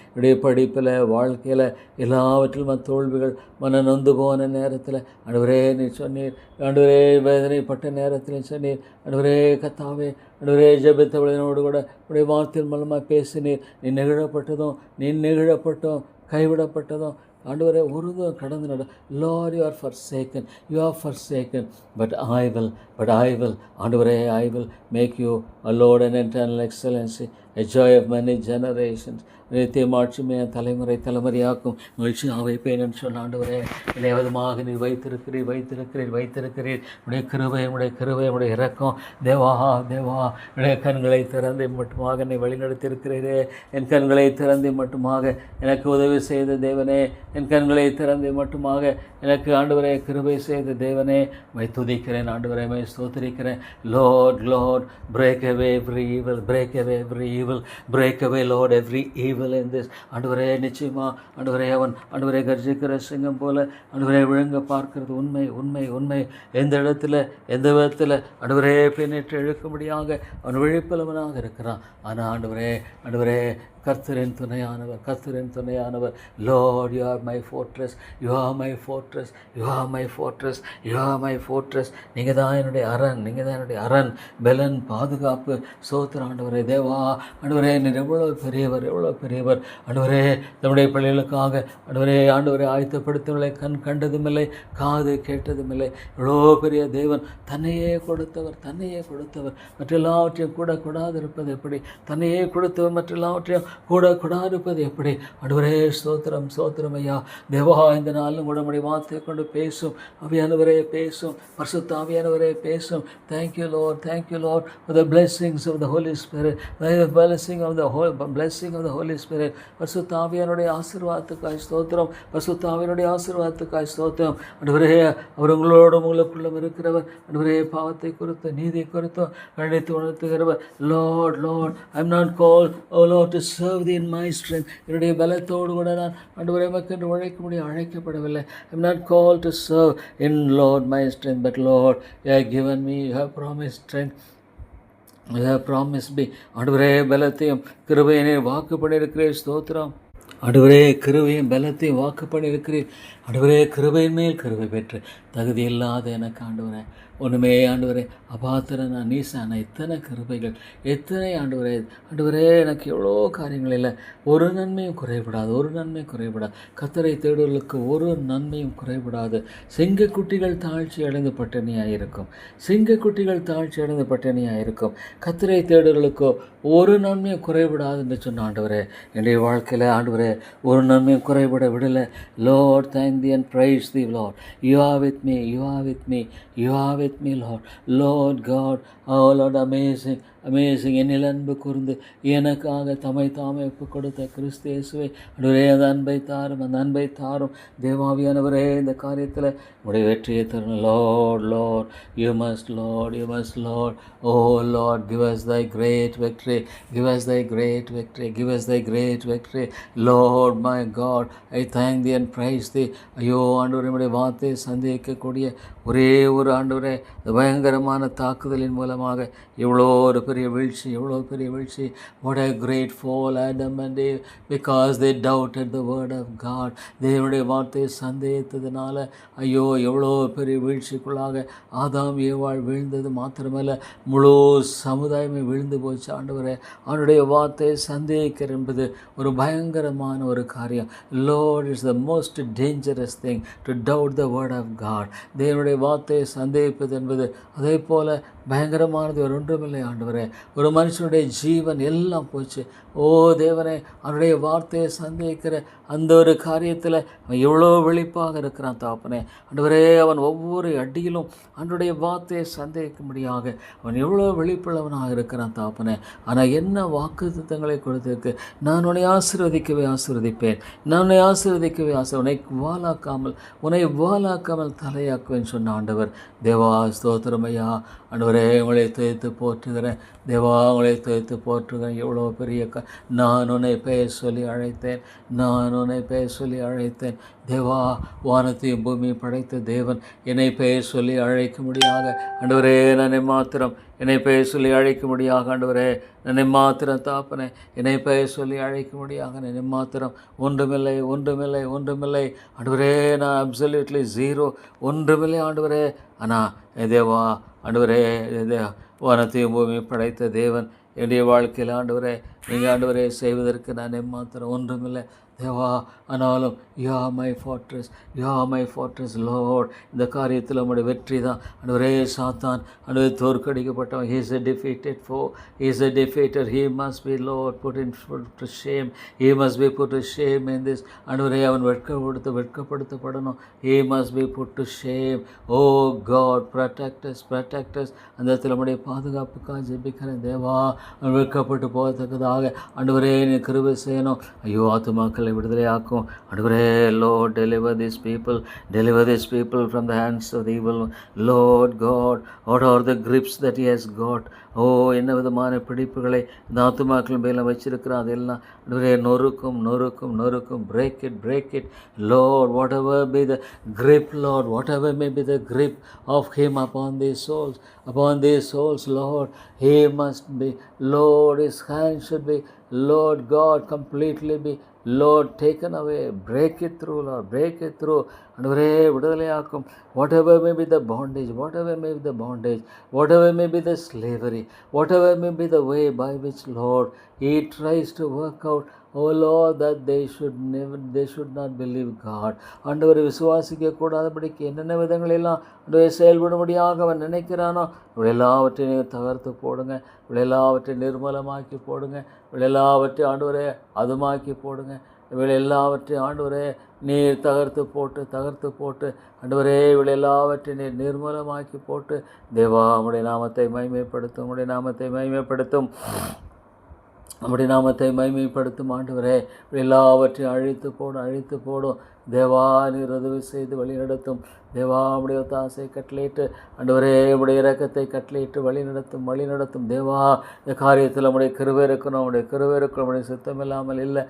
என்னுடைய படிப்பில் வாழ்க்கையில் எல்லாவற்றிலும் தோல்விகள் மன நொந்து போன நேரத்தில் ஆண்டவரே நீ சொன்னீர். ஆண்டவரே வேதனைப்பட்ட நேரத்தில் சொன்னீர். ஆண்டவரே கர்த்தாவே ஆண்டவரே ஜெபித்தவளினோடு கூட உடைய வார்த்தையின் மூலமாக பேசினீர். நீ நெகிழப்பட்டோம் கைவிடப்பட்டதும் ஆண்டவரே ஒருதும் கடந்து நட. Lord, you are forsaken, but I will ஆண்டவரே I will make you a Lord and eternal excellency, a joy of many generations. நித்தியமாட்சிமே தலைமுறையாக்கும் மகிழ்ச்சி வைப்பேன் என்று சொன்ன ஆண்டவரே என்னை விதமாக நீ வைத்திருக்கிறீர். உடைய கிருபை இரக்கம் தேவா உடைய கண்களை திறந்தை மட்டுமாக என்னை வழிநடத்தியிருக்கிறீரே. என் கண்களை திறந்தை மட்டுமாக எனக்கு உதவி செய்த தேவனே, என் கண்களை திறந்தை மட்டுமாக எனக்கு ஆண்டவரே கிருபை செய்த தேவனே, மை துதிக்கிறேன் ஆண்டவரே, my ஸ்தோத்திரிக்கிறேன். Lord, break away every evil, evil. Break away, Lord, every evil in this. ஆண்டவரே நிச்சயமா ஆண்டவரே அவன் ஆண்டவரே கர்ஜிக்கிற சிங்கம் போல ஆண்டவரே விழுங்க பார்க்கிறது உண்மை உண்மை உண்மை. எந்த இடத்துல எந்த விதத்தில் ஆண்டவரே பின்னேற்று இழுக்கும்படியாக அவன் விழிப்புலவனாக இருக்கிறான். ஆனால் ஆண்டவரே கர்த்தரின் துணையானவர், கர்த்தரின் துணையானவர். Lord, you are my fortress, you are my fortress, you are my fortress, you are my fortress. நீங்கள் தான் என்னுடைய அரண், நீங்கள் தான் என்னுடைய அரண், பெலன், பாதுகாப்பு. சோத்திர ஆண்டவரே தேவா. ஆண்டவரே நீர் எவ்வளோ பெரியவர், எவ்வளோ பெரியவர். ஆண்டவரே நம்முடைய பிள்ளைகளுக்காக ஆண்டவரே ஆயத்தப்படுத்தவில்லை, கண் கண்டதுமில்லை, காது கேட்டதுமில்லை. எவ்வளோ பெரிய தேவன். தன்னையே கொடுத்தவர், தன்னையே கொடுத்தவர். மற்றெல்லாவற்றையும் கூட கொடாதிருப்பது எப்படி? தன்னையே கொடுத்தவர் மற்றெல்லாவற்றையும் கூட கொடாதிருப்பது எப்படி? ஆண்டவரே ஸ்தோத்திரம், ஸ்தோத்திரம் ஐயா. தேவா, இந்த நாளும் கூட நம்முடைய வார்த்தையை கொண்டு பேசும் ஆவியானவரே, பேசும் பரிசுத்த ஆவியானவரே, பேசும். Thank you Lord, thank you Lord for the blessings of the Holy Spirit, the blessing of the Holy Spirit. பரிசுத்த ஆவியானுடைய ஆசீர்வாதத்துக்காய் ஸ்தோத்திரம், பரிசுத்த ஆவியானுடைய ஆசீர்வாதத்துக்காய் ஸ்தோத்திரம். ஆண்டவரே அவர் உங்களோடும் உங்களுக்குள்ளும் இருக்கிறவர். ஆண்டவரே பாவத்தை குறித்து நீதி குறித்தும் கண்டித்து உணர்த்துகிறவர். Lord, Lord, I am not called, oh Lord, to serve thee in my strength. என்னுடைய பலத்தோடு கூட நான் ஆண்டவரே உமக்கென்று உழைக்க முடிய அழைக்கப்படவில்லை. I am not called to serve in Lord my strength, but Lord, you have given me, you have promised strength, you have promised me. ஆண்டவரே பலத்தையும் கிருபையினை வாக்கு பண்ணியிருக்கிறேன். ஸ்தோத்திரம். ஆண்டவரே கிருபையும் பலத்தையும் வாக்கு பண்ணியிருக்கிறேன். ஆண்டவரே கிருபையின் மேல் கிருபை பெற்று தகுதி இல்லாத எனக்கு ஆண்டவரே ஒன்றுமே ஆண்டவரே அபாத்திர நான் நீசான எத்தனை கிருபைகள், எத்தனை ஆண்டவரே எனக்கு எவ்வளோ காரியங்கள் இல்லை. ஒரு நன்மையும் குறைபடாது, ஒரு நன்மையும் குறைபடாது. கர்த்தரை தேடுவர்களுக்கு ஒரு நன்மையும் குறைபடாது. சிங்கக்குட்டிகள் தாழ்ச்சி அடைந்து பட்டினியாக இருக்கும், சிங்கக்குட்டிகள் தாழ்ச்சி அடைந்து பட்டினியாக இருக்கும். கர்த்தரை தேடுவர்களுக்கோ ஒரு நன்மையும் குறைபடாது என்று சொன்ன ஆண்டவரே என்னுடைய வாழ்க்கையில் ஆண்டவரே ஒரு நன்மையும் குறைபட விடலை. Lord, thank thee and praise thee, Lord. You are with me, you are with me, you are with me, Lord. Lord God, oh Lord, amazing, amazing. என்னில் அன்பு கூர்ந்து எனக்காக தம்மை தாமே ஒப்புக் கொடுத்த கிறிஸ்து இயேசுவே ஆண்டவரே அந்த அன்பை தாரும், அந்த அன்பை தாரும். தேவாவியானவரே இந்த காரியத்தில் உடைய வெற்றியை தரணும். Lord, Lord, you must, Lord, you must, Lord. Oh Lord, give us thy great victory, give us thy great victory, give us thy great victory. Lord my God, I thank thee and praise thee. ஐயோ ஆண்டவரே நம்முடைய வார்த்தையை சந்தேகிக்கக்கூடிய ஒரே ஒரு ஆண்டவரே பயங்கரமான தாக்குதலின் மூலமாக எவ்வளோ ஒரு பெரிய வீழ்ச்சி, எவ்வளோ பெரிய வீழ்ச்சி. What a great fall Adam and Eve, because they doubted the word of God. தேவனுடைய வார்த்தையை சந்தேகித்ததுனால ஐயோ எவ்வளோ பெரிய வீழ்ச்சிக்குள்ளாக ஆதாம் ஏவாள் வீழ்ந்தது மாத்திரமல்ல, முழு சமுதாயமே விழுந்து போச்சு. ஆண்டவரே அவனுடைய வார்த்தையை சந்தேகிக்கிற என்பது ஒரு பயங்கரமான ஒரு காரியம். Lord, is the most dangerous thing to doubt the word of God. தேவனுடைய வார்த்தையை சந்தேகிப்பது என்பது அதே போல பயங்கரமானது ஒரு ஒன்றுமில்லை. ஆண்டவரே ஒரு மனுஷனுடைய ஜீவன் எல்லாம் போச்சு. ஓ தேவனே, அவனுடைய வார்த்தையை சந்தேகிக்கிற அந்த ஒரு காரியத்தில் அவன் எவ்வளோ விழிப்பாக இருக்கிறான் தாப்பனே. ஆண்டவரே அவன் ஒவ்வொரு அடியிலும் அவனுடைய வார்த்தையை சந்தேகிக்கும்படியாக அவன் எவ்வளோ விழிப்புள்ளவனாக இருக்கிறான் தாப்பனே. ஆனால் என்ன வாக்குத்தத்தங்களை கொடுத்திருக்கு. நான் உன்னை ஆசீர்வதிக்கவே ஆசீர்வதிப்பேன், நான் உன்னை ஆசீர்வதிக்கவே உன்னை வாலாக்காமல் தலையாக்குவேன் சொன்ன ஆண்டவர். தேவா ஸ்தோத்திரம் ஐயா. ஆண்டவரே உங்களை துதித்து போற்றுகிறேன். தேவா உங்களை துதித்து போற்றுகிறேன். எவ்வளோ பெரிய நான் உன்னை பெயர் சொல்லி அழைத்தேன், நான் உன்னை பெயர் சொல்லி அழைத்தேன். தேவா வானத்தையும் பூமியை படைத்த தேவன் என்னை பெயர் சொல்லி அழைக்க முடியாத ஆண்டவரே என்னை மாத்திரம் என்னை பெயர் சொல்லி அழைக்க முடியாக ஆண்டவரே என்னை மாத்திரம் தாப்பனே என்னை பெயர் சொல்லி அழைக்க முடியாக என்னை மாத்திரம் ஒன்றுமில்லை ஒன்றுமில்லை ஒன்றுமில்லை ஆண்டவரே. நான் அப்சல்யூட்லி ஜீரோ, ஒன்றுமில்லை ஆண்டவரே. ஆனால் தேவா ஆண்டவரே வானத்தையும் பூமியை படைத்த தேவன் என்னுடைய வாழ்க்கையில் ஆண்டவரே நீங்கள் ஆண்டவரே செய்வதற்கு நான் மாத்திரம் ஒன்றுமில்லை தேவா. ஆனாலும் you are my fortress, you are my fortress Lord. இந்த காரியத்தில் நம்முடைய வெற்றி தான் ஆண்டவரே. சாத்தான் ஆண்டவரே தோற்கடிக்கப்பட்டவன். he is a defeated foe, he is a defeater, he must be Lord put to shame, he must be put to shame in this. ஆண்டவரே அவன் வெட்கப்படுத்தப்படணும். he must be put to shame. oh God, protect us, protect us. அந்த இடத்துல நம்முடைய பாதுகாப்புக்காக ஜெபிக்கிறேன் தேவா. அவன் வெட்கப்பட்டு போகத்தக்கதாக ஆண்டவரே நீ கிருபை செய்யணும். ஐயோ ஆத்துமாக்கள் ஆத்துமாக்களை விடுதலையாக்கும் ஆண்டவரே. Lord, deliver these people from the hands of the evil one. Lord God, what are the grips that he has got? என்ன விதமான பிடிப்புகளை இந்த ஆத்துமாக்கள் மேலே வச்சிருக்கிறோம், அதெல்லாம் ஆண்டவரே நொறுக்கும். Break it, Lord. Whatever be the grip, Lord, whatever may be the grip of him upon these souls, Lord, he must be, Lord, his hand should be, Lord God, completely be, Lord, taken away. Break it through, Lord, break it through. ஆண்டவரே விடுதலையாக்கும். whatever may be the bondage, whatever may be the slavery, whatever may be the way by which, Lord, he tries to work out, Lord, that they should not believe God. ஆண்டவரை விசுவாசிக்க கூடாதபடிக்கு என்னென்ன விதங்களெல்லாம் ஆண்டவரை செயல்படும்படியாக அவன் நினைக்கிறானோ எல்லாவற்றையும் தகர்த்து போடுங்க, எல்லாவற்றையும் நிர்மலமாக்கி போடுங்க, எல்லாவற்றையும் ஆண்டவரே அதுமாக்கி போடுங்க, எல்லாவற்றையும் ஆண்டவரே நீர் தகர்த்து போட்டு ஆண்டவரே எல்லாவற்றையும் நீர் நிர்மலமாக்கி போட்டு தேவா உம்முடைய நாமத்தை மகிமைப்படுத்தும் ஆண்டவரே. எல்லாவற்றையும் அழித்து போடும் தேவா. நீர் உதவி செய்து வழி நடத்தும் தேவா. உடைய ஒத்தாசை கட்டளையிட்டு ஆண்டவரே உடைய இரக்கத்தை கட்டளையிட்டு வழி நடத்தும் தேவா. இந்த காரியத்தில் நம்முடைய கிருபை இருக்கணும், நம்முடைய சித்தம் இல்லாமல் இல்லை.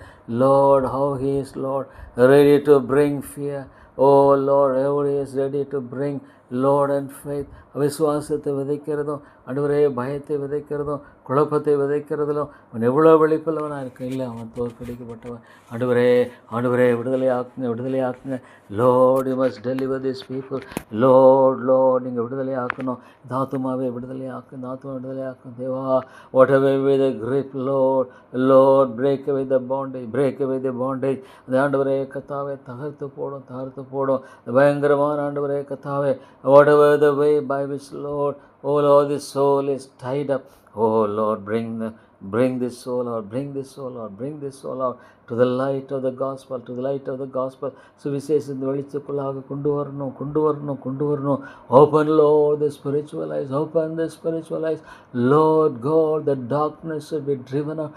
Lord, how he is, Lord, ready to bring fear. Lord, he is ready to bring, Lord, and faith. விசுவாசத்தை விதைக்கிறதும் ஆண்டவரே பயத்தை விதைக்கிறதும் குழப்பத்தை விதைக்கிறதிலும் அவன் எவ்வளோ வெளிப்பல்லவனாக இருக்க இல்லை, அவன் தோற்கடிக்கப்பட்டவன். ஆண்டவரே விடுதலையாக்குங்க. Lord, you must deliver these people. Lord, நீங்கள் விடுதலையாக்கணும். தாத்துமாவை விடுதலையாக்கும் தேவா. whatever be the grip, Lord, break away the bondage. அந்த ஆண்டவரே கத்தாவை தகர்த்து போடும் பயங்கரமான ஆண்டவரே கத்தாவை. whatever the way by which, Lord, Lord, this soul is tied up. Lord, bring this soul out to the light of the gospel. சுவிசேஷத்தின் வெளிச்சத்துக்குள்ளாக கொண்டு வரணும். Open, Lord, the spiritual eyes. Lord God, the darkness should be driven out.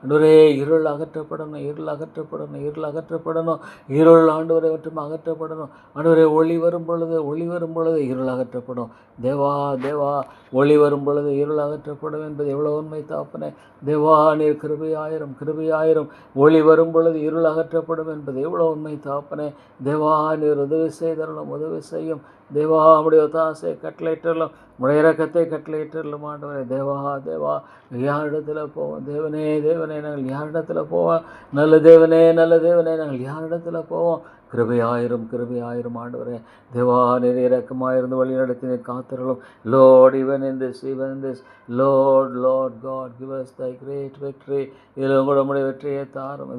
ஆண்டவரே இருள் அகற்றப்படணும். இருள் ஆண்டவரை மற்றும் அகற்றப்படணும். ஆண்டவரே ஒளி வரும் பொழுது இருள் அகற்றப்படும். தேவா ஒளி வரும் பொழுது இருள் அகற்றப்படும் என்பது எவ்வளவு உண்மை தாப்பனே. தேவா நீர் கிருபையாயிரும். ஒளி வரும் பொழுது இருள் அகற்றப்படும் என்பது எவ்வளவு உண்மை தாப்பனே. தேவா நீர் உதவி செய்யும். தேவா உடைய ஒத்தாசை கட்டளையிட்டலும் உடைய இரக்கத்தை கட்டளையிட்டலும் ஆண்டவரே. தேவா யாரிடத்தில் போவோம் தேவனே நாங்கள் யாரிடத்தில் போவோம்? நல்ல தேவனே நாங்கள் யாரிடத்தில் போவோம்? கிருபையாயிரும் ஆண்டவரே. தேவா நீர் இரக்கமாயிருந்து வழி நடத்தின காத்திரலும். Lord, even in this, Lord God, give us thy great victory. இதில் உங்களுடைய வெற்றியை தாரும்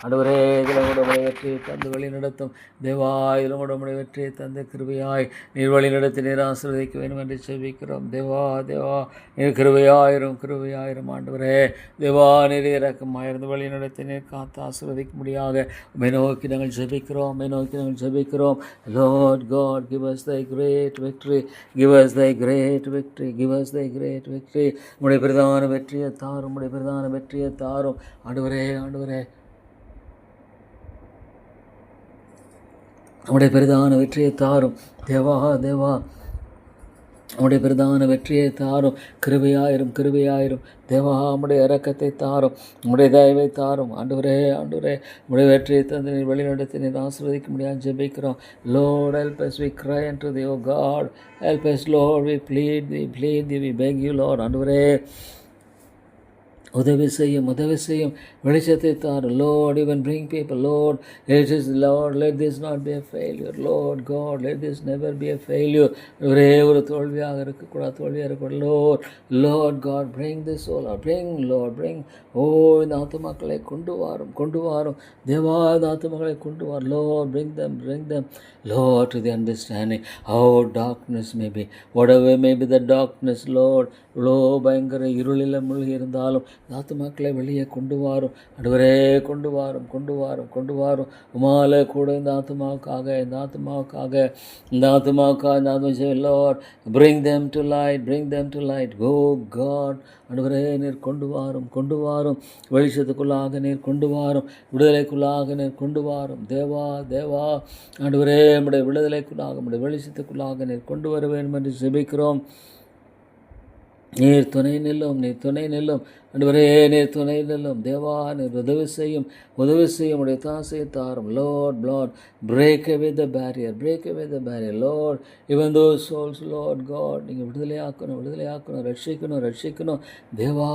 ஆண்டவரே. இதில் உங்களுடைய வெற்றியை தந்து வழி நடத்தும் தேவா. இதில் உங்களுடைய வெற்றியை தந்து கிருபையாய் நீர் வழி நடத்தி நீர் ஆசீர்வதிக்க வேண்டும் என்று செபிக்கிறோம். தேவா நீர் கிருபையாயிரும் ஆண்டவரே. தேவா நீர் இரக்கமாயிருந்து வழி நடத்தி நீர் காத்து ஆசீர்வதிக்க முடியாக உம்மை நோக்கி நாங்கள் ஜெபிக்கிறோம். Lord God, give us thy great victory. உம்முடைய பிரதான வெற்றியை தாரும் ஆண்டவரே. உம்முடைய பிரதான வெற்றியை தாரும் தேவா. உம்முடைய பிரதான வெற்றியை தாரும். கிருபையாயிரும் தேவா. உம்முடைய இரக்கத்தை தாரும். உம்முடைய தயவை தாரும் ஆண்டவரே. உம்முடைய வெற்றியை தந்து நீர் வழிநடத்தி நீர் ஆசீர்வதிக்க முடியாது ஜெபிக்கிறோம். Lord, help us, we cry unto thee, O God. Help us, Lord, we plead thee, we beg you, Lord. ஆண்டவரே உதவி செய்யும் வெளிச்சத்தை தாரு. Lord, even bring people, Lord, let this not be a failure. Lord God, let this never be a failure. ஒரே ஒரு தோல்வியாக இருக்கக்கூடாது. Lord God, bring this soul, bring இந்த ஆத்துமாக்களை கொண்டு வாரும் தேவா. இந்த ஆத்துமாக்களை கொண்டு வார். Lord, bring them, Lord, to the understanding how darkness may be, whatever may be the darkness, Lord, பயங்கர இருளில் மூழ்கி இருந்தாலும் ஆத்துமாக்களை வெளியே கொண்டு வாரும் ஆண்டவரே, கொண்டு வாரும் கொண்டு வாரும் கொண்டு வாரும். உமால கூட இந்த ஆத்துமாவுக்காக இந்த ஆத்துமாவுக்காக இந்த ஆத்துமாவுக்காக இந்த ஆத்மா Lord, bring them to light, bring them to light. Go God, ஆண்டவரே நீர் கொண்டு வாரும் கொண்டு வாரும். வெளிச்சத்துக்குள்ளாக நீர் கொண்டு வாரும், விடுதலைக்குள்ளாக நீர் கொண்டு வாரும். தேவா தேவா ஆண்டவரே, நம்முடைய விடுதலைக்குள்ளாக நம்முடைய வெளிச்சத்துக்குள்ளாக நீர் கொண்டு வர வேண்டும் என்று ஜெபிக்கிறோம். நீர் துணை நில்லும், நீர் துணை நில்லும் ஆண்டவரே, நீர் துணை நில்லும். தேவா நீர் உதவி செய்யும் உடைய தாசையை தாரும். Lord Lord, break away the barrier, break away the barrier Lord. even those souls Lord God, நீங்கள் விடுதலையாக்கணும் ரட்சிக்கணும் தேவா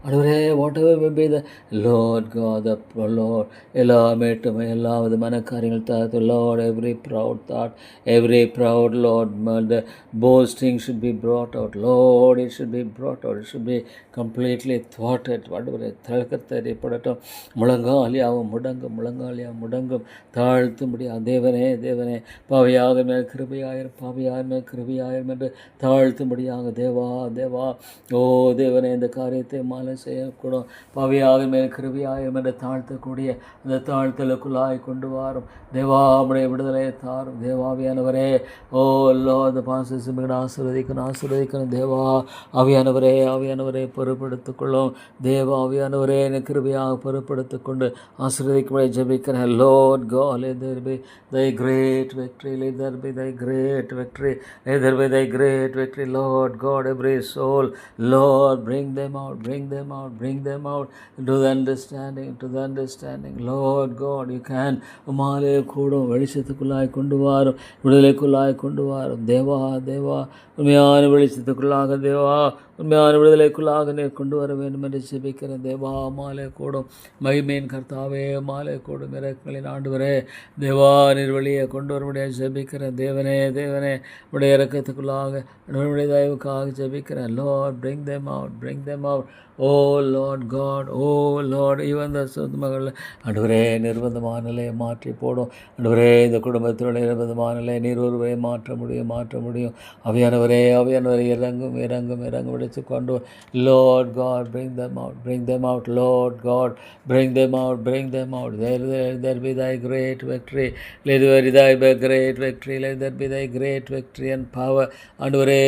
ஆண்டவரே. whatever may be the Lord God, the Lord, எல்லா மேட்டுமை எல்லா விதமான காரியங்கள் தாத்து Lord, every proud thought, every proud Lord, the boasting should be brought out Lord, it should be brought out, it should be completely thwarted. ஆண்டவரே, தகர்த்தெறியப்படட்டும். முழங்காலியாவும் முடங்கும் தாழ்த்து முடியாது. தேவனே பாவியாக மேல் கிருபையாயிரம் என்று தாழ்த்தும்படியாக தேவா ஓ தேவனே, இந்த காரியத்தை மாலை செய்யக்கூடும். பாவியாக மேல் கிருபையாயிரம் என்று தாழ்த்தக்கூடிய அந்த தாழ்த்தலுக்குள்ளாய் கொண்டு வாரும் தேவா. உடைய விடுதலையை தாரும் தேவாவியானவரே. ஓ லார்ட், பாசம் ஆசீர்வதிக்கணும் தேவா. ஆவியானவரே பொறுப்படுத்திக் கொள்ளும் தேவா. ஆவியானவரே கிருபையாக பொறுப்படுத்திக் கொண்டு ஆசீர்வதிக்கும்படி ஜெபிக்கிறேன். Lord God, let there be thy great victory, let there be thy great victory, let there be thy great victory Lord God. Every soul Lord, bring them out to the understanding Lord God. you can உமாலே கூடும் வெளிச்சத்துக்குள்ளாய் கொண்டு வாரும், விடுதலைக்குள்ளாய் கொண்டு வாரும் தேவா. உண்மையான வெளிச்சத்துக்குள்ளாக தேவா, உண்மையான விடுதலைக்குள்ளாக நீர் கொண்டு வர வேண்டும் என்று ஜெபிக்கிறேன் தேவா. மாலை கூடும் மகிமையின் கர்த்தாவே, மாலை கூடும் இறக்கங்களின் ஆண்டவரே தேவா, நீர் வெளியே கொண்டு வர முடியாது ஜெபிக்கிறேன் தேவனே. உடைய இறக்கத்துக்குள்ளாக உடைய தயவுக்காக ஜெபிக்கிறேன். Lord, bring them out oh Lord God, oh Lord. even the மகள் ஆண்டவரே, நிர்பந்தமான நிலையை மாற்றி போடும் ஆண்டவரே. இந்த குடும்பத்தினுடைய நிர்பந்தமான நிலையை நீர் ஒருவரை மாற்ற முடியும். அவியானவரே இறங்கும் விடுத்து கொண்டு Lord God, bring them out Lord God, bring them out. There be thy great victory, let there be thy great victory, let there be thy great victory and power. ஆண்டவரே,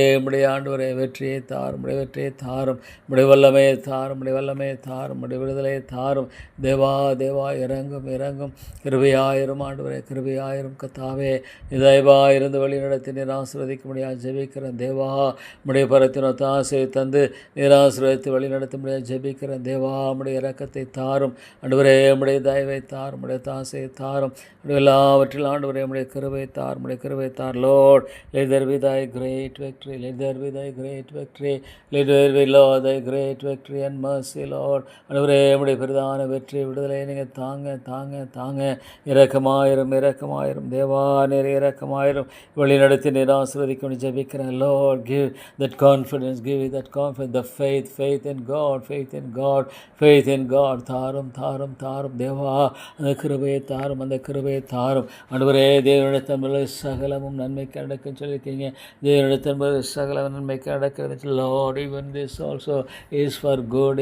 ஆண்டவரே வெற்றியை தாரும், உடைய வல்லமையை தாரும், உடைய விடுதலையை தாரும் தேவா. இறங்கும் கிருபையாயிரும் ஆண்டவரே, கிருபையாயிரும் கர்த்தாவே. தயவாயிருந்து வழி நடத்தி நீர் ஆசீர்வதிக்க முடியாது ஜெபிக்கிறேன் தேவா. உடைய பரத்தின் ஒத்தாசையை தந்து நீர் ஆசீர்வதித்து வழி நடத்த முடியாது ஜெபிக்கிறேன் தேவா. உடைய இரக்கத்தை தாரும் ஆண்டவரே, உடைய தயவை தாரும், உடைய தாசையை தாரும், எல்லாவற்றில் ஆண்டவரே உடைய கிருபை தார் Lord. let there be thy great victory, let there be thy great victory, let there be Lord thy great victory and mercy Lord. ஆண்டவரே, உடைய பிரதான வெற்றி விடுதலை நீங்கள் தாங்க இரக்கமாயிரும் தேவா. நீர் இரக்கமாயிரும் வழி நடத்தி நீர் ஆசீர்வதிக்க ஜெபிக்கிறேன் Lord. give that confidence, the faith in God தாரும் தேவா. அந்த கிருபையை தாரும் ஆண்டவரே. தேவனுடைய தன்மையில் சகலமும் நன்மைக்கு நடக்கும் சொல்லியிருக்கீங்க. தேவனுடைய தன்மையில் சகலமும் நன்மைக்கு நடக்கிறது Lord. even this also is for good,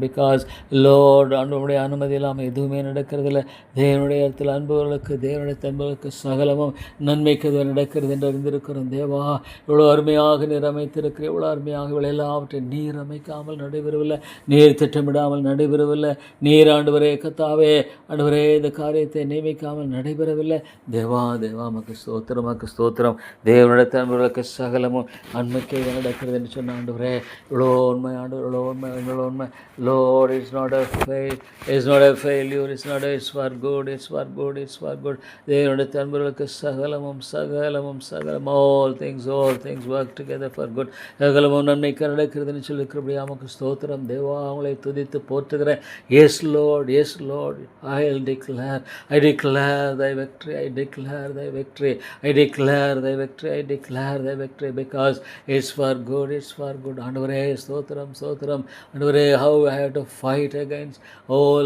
because Lord, ஆண்டவருடைய அனுமதி இல்லாமல் எதுவுமே நடக்கிறதில்ல. தேவனுடைய இடத்தில் அன்புகளுக்கு தேவனுடைய தன்மைகளுக்கு சகலமும் நன்மைக்கு நடக்கிறது என்று அறிந்திருக்கிறோம் தேவா. இவ்வளோ அருமையாக நீர் அமைத்திருக்கிறேன், இவ்வளோ அருமையாக இவ்வளோ எல்லாவற்றையும் நீர் அமைக்காமல் நடைபெறவில்லை, நீர் திட்டமிடாமல் நடைபெறவில்லை. நீர் ஆண்டவரே கர்த்தாவே, ஆண்டவரே இந்த காரியத்தை நியமிக்காமல் நடைபெறவில்லை தேவா. மக்கு ஸ்தோத்திரம். தேவனுடைய தன்மைகளுக்கு சகலமும் நன்மைக்கு நடக்கிறது என்று சொன்ன ஆண்டவரே, இவ்வளோ உண்மை Lord. it's not a failure, it's for good. தேவனுடைய தன்மைகளுக்கு சகலமும் all things work together for good. சகலமும் நன்மைக்கு நடக்கிறதுன்னு சொல்லியிருக்கிறபடியா நமக்கு ஸ்தோத்திரம் தேவா. அவங்களை துதித்து போற்றுகிறேன். yes Lord, I declare thy victory, because it's for good. ஆண்டவரே ஸ்தோத்திரம். ஆண்டவரே, how I have to fight against oh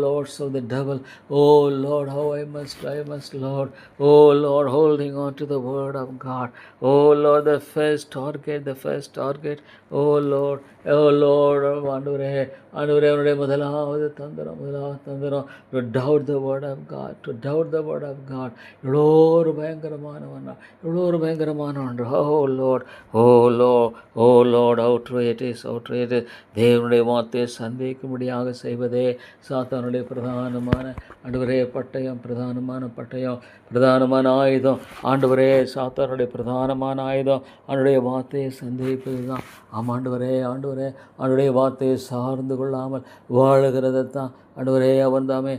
lords of the devil. oh Lord, how I must Lord. oh Lord, holding on to the word of God. oh Lord, the first target. oh Lord, ஆண்டவரே அவனுடைய முதலாவது தந்திரம் to doubt the word of God. இவ்வளோ ஒரு பயங்கரமானவன், oh Lord how true it is. தேவனுடைய வார்த்தையை சந்தேகிக்கும்படியாக செய்வதே சாத்தானுடைய பிரதானமான பட்டயம், பிரதானமான ஆயுதம். சாத்தானுடைய பிரதானமான ஆயுதம் அவனுடைய வார்த்தையை சந்தேகிப்பது தான். ஆண்டவரே வார்த்தையை சார்ந்து கொள்ளாமல் வாழுகிறத தான் அவன் தாமே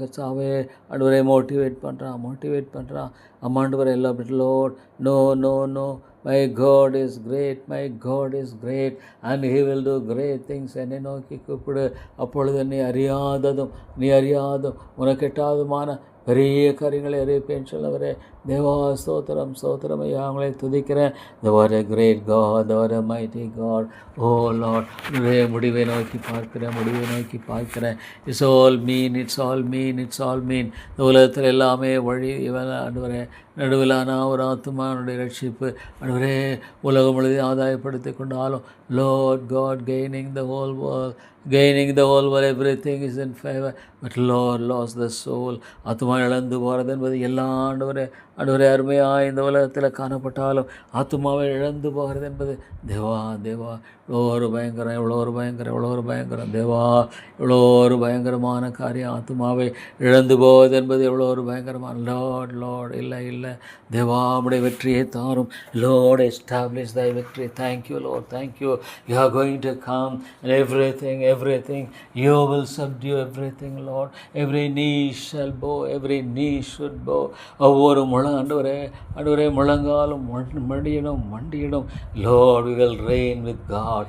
கர்த்தாவே மோட்டிவேட் பண்ணுறான். எல்லா Lord no my God is great and he will do great things. என்னை நோக்கி கூப்பிடு, அப்பொழுது நீ அறியாததும் உனக்கு எட்டாததுமான பெரிய காரியங்களை அறிவிப்பேன் சொல்லவரே. தேவா ஸ்தோத்திரம் ஐயா, அவங்களை துதிக்கிறேன். The what a great God, the what a mighty God. Oh Lord, முடிவை நோக்கி பார்க்கிறேன். It's all mean. இந்த உலகத்தில் எல்லாமே வழி ஆண்டவரே, நடுவிலான ஒரு ஆத்மானுடைய ரட்சிப்பு ஆண்டவரே உலகம் முழுவதும் ஆதாயப்படுத்தி கொண்டாலும் Lord God gaining the whole world, everything is in favor, but Lord lost the soul. ஆத்மா இழந்து போகிறது என்பது எல்லா ஆண்டவரே அருமையாக இந்த உலகத்தில் காணப்பட்டாலும் ஆத்மாவை இழந்து போகிறது என்பது தேவா இவ்வளோ ஒரு பயங்கரம் தேவா, இவ்வளோ ஒரு பயங்கரமான காரியம். ஆத்மாவை இழந்து போவது என்பது எவ்வளோ ஒரு பயங்கரமான. லார்ட் இல்லை தேவா, உம்முடைய வெற்றியை தாரும். Lord, establish thy victory. Thank you, Lord. You are going to come and everything you will subdue everything, Lord. Every knee shall bow, every knee should bow. ஒவ்வொரு ஆண்டவரே முழங்காலும் மண்டியிடும். Lord, we will reign with God.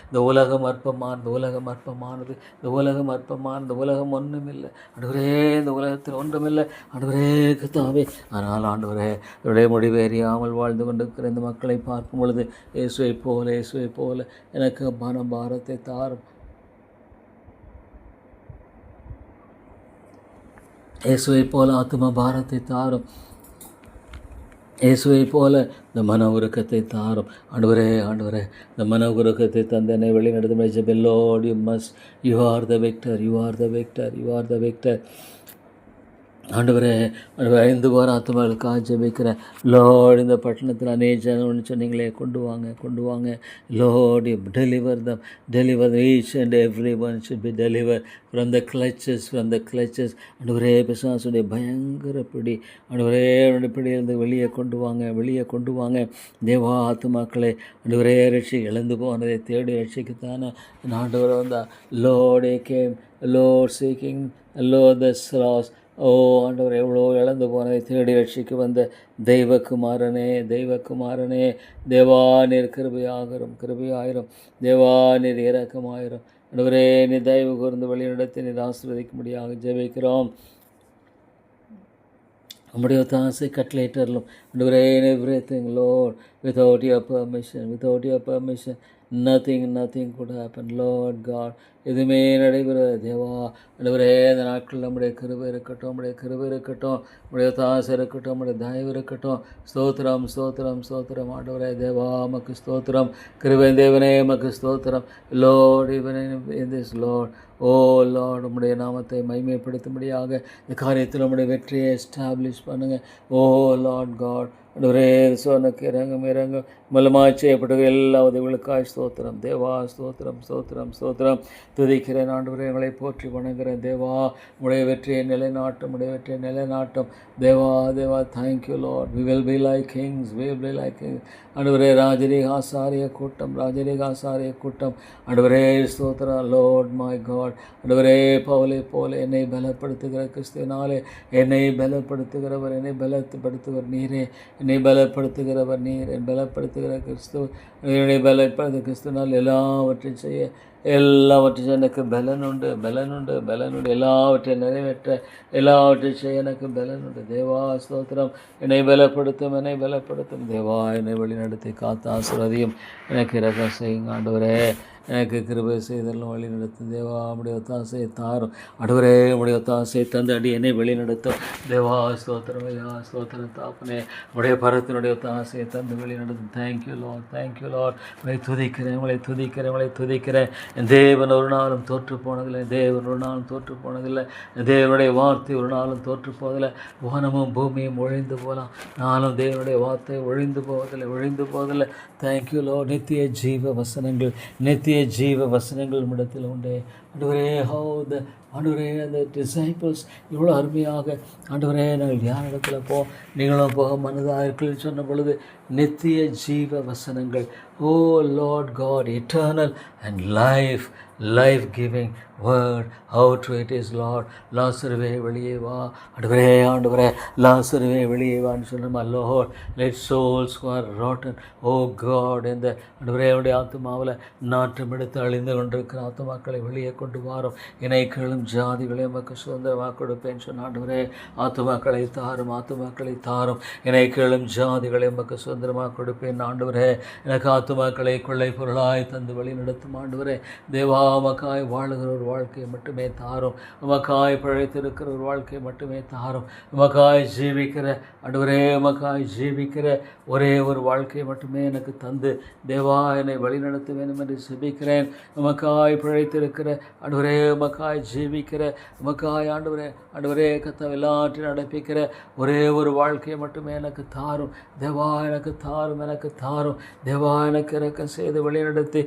இந்த உலகம் அற்பமானது, இந்த உலகம் ஒன்றுமில்லை ஆண்டவரே, இந்த உலகத்தில் ஒன்றுமில்லை ஆண்டவரே கர்த்தாவே. ஆனால் ஆண்டவரே, என்னுடைய முடிவேறியாமல் வாழ்ந்து கொண்டிருக்கிற இந்த மக்களை பார்க்கும் பொழுது இயேசுவை போல எனக்கு பாரத்தை தாரும். இயேசுவை போல ஆத்ம பாரத்தை தாரும். இயேசுவை போல இந்த மன உருக்கத்தை தாரும். ஆண்டவரே இந்த மன உருக்கத்தை தந்தனை வழிநடத்தும். Lord, you are the victor. ஆண்டவரே 5 வார ஆத்மாக்களுக்காக ஜெபிக்கிறேன். லார்ட், இந்த பட்டணத்தில் அநேக சொன்னீங்களே, கொண்டு வாங்க. Lord, deliver them. Each and everyone should be delivered from the clutches. ஆண்டவரே, பிசாசுடைய பயங்கர பிடி ஆண்டவரே, பிடியிலிருந்து வெளியே கொண்டு வாங்க. தேவா, ஆத்மாக்களை ஆண்டவரே இழந்து போனதை தேடி ரட்சிக்கத்தானே ஆண்டவரை வந்தா. Lord, I came, Lord, seeking, Lord, the lost. ஆண்டவர் எவ்வளோ இழந்து போனதை தேடி ரட்சிக்கு வந்த தெய்வகுமாரனே, தேவா நீர் கிருபையாயிரும், தேவா நீர் இரக்கமாயிரும். ஆண்டவரே, நீ தயவு கூர்ந்து வழி நடத்தி நீர் ஆசீர்வதிக்கும்படியாக ஜெபிக்கிறோம். நம்முடைய தாசை கட்லேட்டர்லும் ஆண்டவரே, everything Lord, without your permission nothing could happen. Lord God, எதுவுமே நடைபெறாது தேவா. ஆண்டவரே, இந்த நாட்கள் நம்முடைய கிருபை இருக்கட்டும், நம்முடைய தாசை இருக்கட்டும், நம்முடைய தயவு இருக்கட்டும். ஸ்தோத்திரம் ஆண்டவரே தேவா, மக்கு ஸ்தோத்திரம். கிருபை தேவனே, மக்கு ஸ்தோத்திரம். Lord, even in this Lord, Lord, உம்முடைய நாமத்தை மகிமைப்படுத்தும்படியாக இந்த காரியத்தில் நம்முடைய வெற்றியை எஸ்டாப்ளிஷ் பண்ணுங்க. Lord God, ஆண்டவரே, சோனக்கு இறங்கும் மூலமாக செய்யப்பட்ட எல்லா உதவிகளுக்காய் ஸ்தோத்திரம் தேவா. ஸ்தோத்திரம் துதிக்கிறேன் ஆண்டவரே, எங்களை போற்றி வணங்குகிறேன் தேவா. உடைய வெற்றியை நிலைநாட்டும் தேவா. Thank you Lord. We will be like kings. ஆண்டவரே, ராஜரீக ஆசாரிய கூட்டம் ஆண்டவரே ஸ்தோத்திரம். Lord my God, ஆண்டவரே, பவுலை போல என்னை பலப்படுத்துகிற கிறிஸ்துவினாலே என்னை பலப்படுத்துகிறவர் நீரே. என்னை பலப்படுத்துகிறவர் நீர். என் பலப்படுத்துகிற கிறிஸ்து, என்னுடைய பலப்படுத்த கிறிஸ்துனால் எல்லாவற்றையும் செய்ய எனக்கு பலன் உண்டு. எல்லாவற்றையும் நிறைவேற்ற எல்லாவற்றையும் செய்ய எனக்கு பலன் உண்டு தேவா. ஸ்தோத்திரம். என்னை பலப்படுத்தும் தேவா. என்னை வழி நடத்தி காத்து ஆசீர்வதியும். எனக்கு இரக்கம் செய்யுங்க ஆண்டவரே. எனக்கு கிருபை செய்தலும் வழி நடத்தும் தேவா. உம்முடைய ஒத்தாசையை தாரும் ஆண்டவரே. உம்முடைய ஒத்தாசையை தந்து என்னை வழி நடத்தும் தேவா. ஸ்தோத்திரம் ஐயா, ஸ்தோத்திரம் தாப்பனே. உடைய பரத்தினுடைய ஒத்தாசையை தந்து வழி நடத்தும். Thank you Lord, thank you Lord. உங்களை துதிக்கிறேன், உங்களை துதிக்கிறேன், உங்களை துதிக்கிறேன். என் தேவன் ஒரு நாளும் தோற்று போனதில்லை, தேவன் ஒரு நாளும் தோற்று போனதில்லை. தேவனுடைய வார்த்தை ஒரு நாளும் தோற்று போவதில்லை. வானமும் பூமியும் ஒழிந்து போகலாம், நானும் தேவனுடைய வார்த்தை ஒழிந்து போவதில்லை. Thank you Lord. நித்திய ஜீவ வசனங்கள், நித்திய ஜீவ வசனங்கள் இடத்தில் உண்டே ஆண்டவரே. ஆண்டவரே, அந்த டிசைபிள்ஸ் இவ்வளோ அருமையாக ஆண்டவரே நாங்கள் யார் இடத்துல நீங்களும் போக மனதாக இருக்குன்னு சொன்ன பொழுது நித்திய ஜீவ வசனங்கள். Oh Lord God, eternal and life giving word. How to it is Lord. லாசருவே வெளியே வா ஆண்டவரே, லாசருவே வெளியே வான்னு சொன்னோமா. Lord, let souls who are rotten, oh God, இந்த ஆண்டவரே உடைய ஆத்துமாவில் நாட்டம் எடுத்து அழிந்து கொண்டிருக்கிற ஆத்துமாக்களை வெளியே கொண்டு வாரும். இணைகளும் ஜாதிகளை உமக்கு சுதந்திரமாக கொடுப்பேன்னு சொன்ன ஆண்டவரே. ஆத்துமாக்களை தாரும். இணைகளும் ஜாதிகளை உமக்கு சுதந்திரமாக கொடுப்பேன் ஆண்டவரே. எனக்கு ஆத்துமாக்களை கொள்ளை பொருளாய் தந்து வழி நடத்தும் ஆண்டவரே. தேவா, உமக்காய் வாழுகிற ஒரு வாழ்க்கையை மட்டுமே தாரும். உமக்காய் பிழைத்திருக்கிற ஒரு வாழ்க்கையை மட்டுமே தாரும். உமக்காய் ஜீவிக்கிற ஆண்டவரே, உமக்காய் ஜீவிக்கிற ஒரே ஒரு வாழ்க்கையை மட்டுமே எனக்கு தந்து தேவா என்னை வழி நடத்த வேண்டும் என்று செபிக்கிறேன். உமக்காய் பிழைத்திருக்கிற ஆண்டவரே, உமக்காய் ஜீவிக்கிற, உமக்காய் ஆண்டவரே கர்த்தாவே எல்லாற்றையும் நடப்பிக்கிற ஒரே ஒரு வாழ்க்கையை மட்டுமே எனக்கு தாரும் தேவா. எனக்கு தாரும் தேவா. எனக்கு இறக்கம் செய்து வழி நடத்தி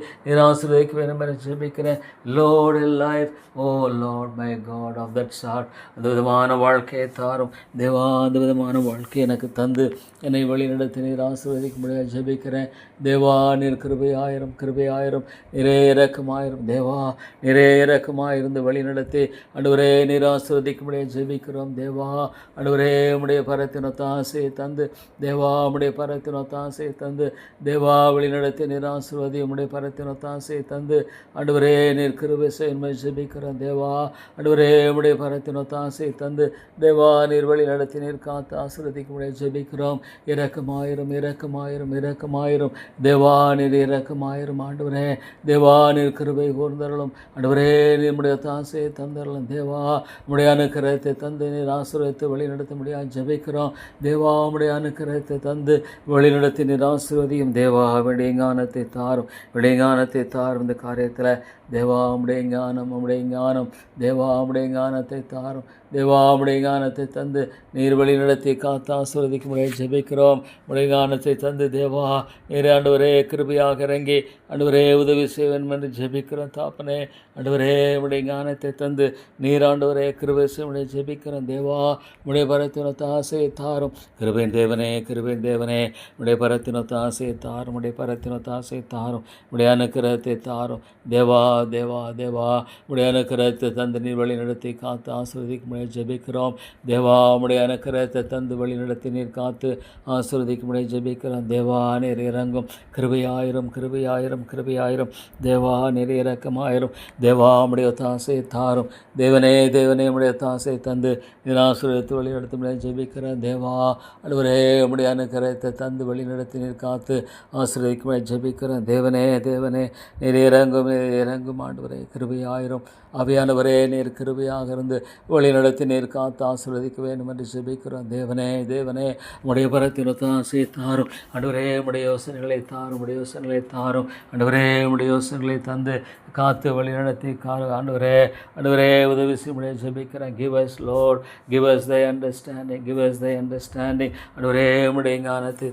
ஆசீர்வதிக்க வேண்டும் என ஜெபிக்கிறேன். Lord life, oh Lord my God of that sort, அந்த விதமான வாழ்க்கையை தாரும் தேவா. அந்த விதமான வாழ்க்கையை எனக்கு தந்து என்னை வழி நடத்தி நீர் ஆசீர்வதிக்க முடியாது ஜெபிக்கிறேன் தேவா. நீர் கிருபையாயிரம் நிறைய இறக்கமாயிரும் தேவா. நிறைய இறக்கமாயிருந்து வழி நடத்தி ஆண்டவரே நீர் ஆசீர்வதிக்க முடியாது ஜெபிக்கிறோம் தேவா. ஆண்டவரே உம்முடைய பரத்தினொத்த ஆசையை தந்து தேவா, உம்முடைய பரத்தினொத்த ஆசையை தந்து தேவா வழி நடத்தி நீர் ஆசீர்வதி. உம்முடைய பரத்தினொத்த ஆசையை தந்து ஆண்டவரே நீர் கிருபை செய்ய ஜெபிக்கிறோம் தேவா. ஆண்டவரே உம்முடைய பரத்தினொத்த ஆசையை தந்து தேவா நீர் வழி நடத்தி நீர் காத்து ஆசீர்வதிக்க முடியாது ஜெபிக்கிறோம். இரக்கமாயிரும் தேவா. நீர் இரக்கமாயிரும் ஆண்டவரே. தேவா நீர் கிருபை கூர்ந்தருளும் ஆண்டவரே. நம்முடைய ஆசையை தந்தரலும் தேவா. உம்முடைய அனுக்கிரகத்தை தந்து நீர் ஆசீர்வதித்து வழி நடத்த முடியாது ஜெபிக்கிறோம் தேவா. உம்முடைய அனுக்கிரகத்தை தந்து வழி நடத்தி நீர் ஆசீர்வதியும் தேவா. விடைஞானத்தை தாரும் இந்த காரியத்தில் தேவா. உம்முடைய ஞானம் தேவா. உம்முடைய ஞானத்தை தாரும் தேவா. உம்முடைய ஞானத்தை தந்து நீர் வழி நடத்தி காத்து ஆசீர்வதிக்க முடியாது ஜெபிக்கிறோம். உம்முடைய ஞானத்தை தந்து தேவா நீர் ஆண்டவரே கிருபையாக இறங்கி ஆண்டவரே உதவி செய்வேன் என்று ஜெபிக்கிறோம் தாப்பனே. ஆண்டவரே உம்முடைய ஞானத்தை தந்து நீர் ஆண்டவரே கிருபை செய்ய ஜெபிக்கிறோம் தேவா. உம்முடைய பரத்தினொத்த ஆசையை தாரும் கிருபையின் தேவனே. உம்முடைய பரத்தினொத்த ஆசையை தாரும். உம்முடைய அனுக்கிரகத்தை தாரும் தேவா. உம்முடைய அனுக்கிரகத்தை தந்து நீர் வழி நடத்தி காத்து ஆசீர்வதிக்க முடியாது ஜெபிக்கிறோம் தேவா. உம்முடைய அனுக்கிரகத்தை தந்து வழி நடத்தி நீர் காத்து ஆசீர்வதிக்க முடியாது ஜெபிக்கிறோம் தேவா. நீர் இறங்கும் கிருபையாயிரும் தேவா. நீர் இரக்கமாயிரும் தேவா. உம்முடைய ஒத்தாசையை தாரும் தேவனே. உம்முடைய ஒத்தாசையை தந்து நீர் ஆசீர்வதித்து வழி நடத்த முடியாது ஜெபிக்கிறோம் தேவா. ஆண்டவரே உம்முடைய அனுக்கிரகத்தை தந்து வழி நடத்தி நீர் காத்து ஆசீர்வதிக்க முடியாது ஜெபிக்கிறோம் தேவனே. நீர் இறங்கும் ஆண்டவரே. கிருபையாயிரும் ஆவியானவரே. நீர் கிருபையாக இருந்து வழி நடத்தி நீர் காத்து ஆசீர்வதிக்க வேண்டும் என்று ஜெபிக்கிறோம் தேவனே. உம்முடைய பரத்தினொத்த ஆசையை தாரும் ஆண்டவரே. உம்முடைய யோசனைகளை தாரும் ஆண்டவரே. உம்முடைய யோசனைகளை தந்து காத்து வழி நடத்தி ஆண்டவரே உதவி செய்ய முடியாது ஜெபிக்கிறேன். Give us Lord, give us thy understanding ஆண்டவரே. உம்முடைய ஞானத்தை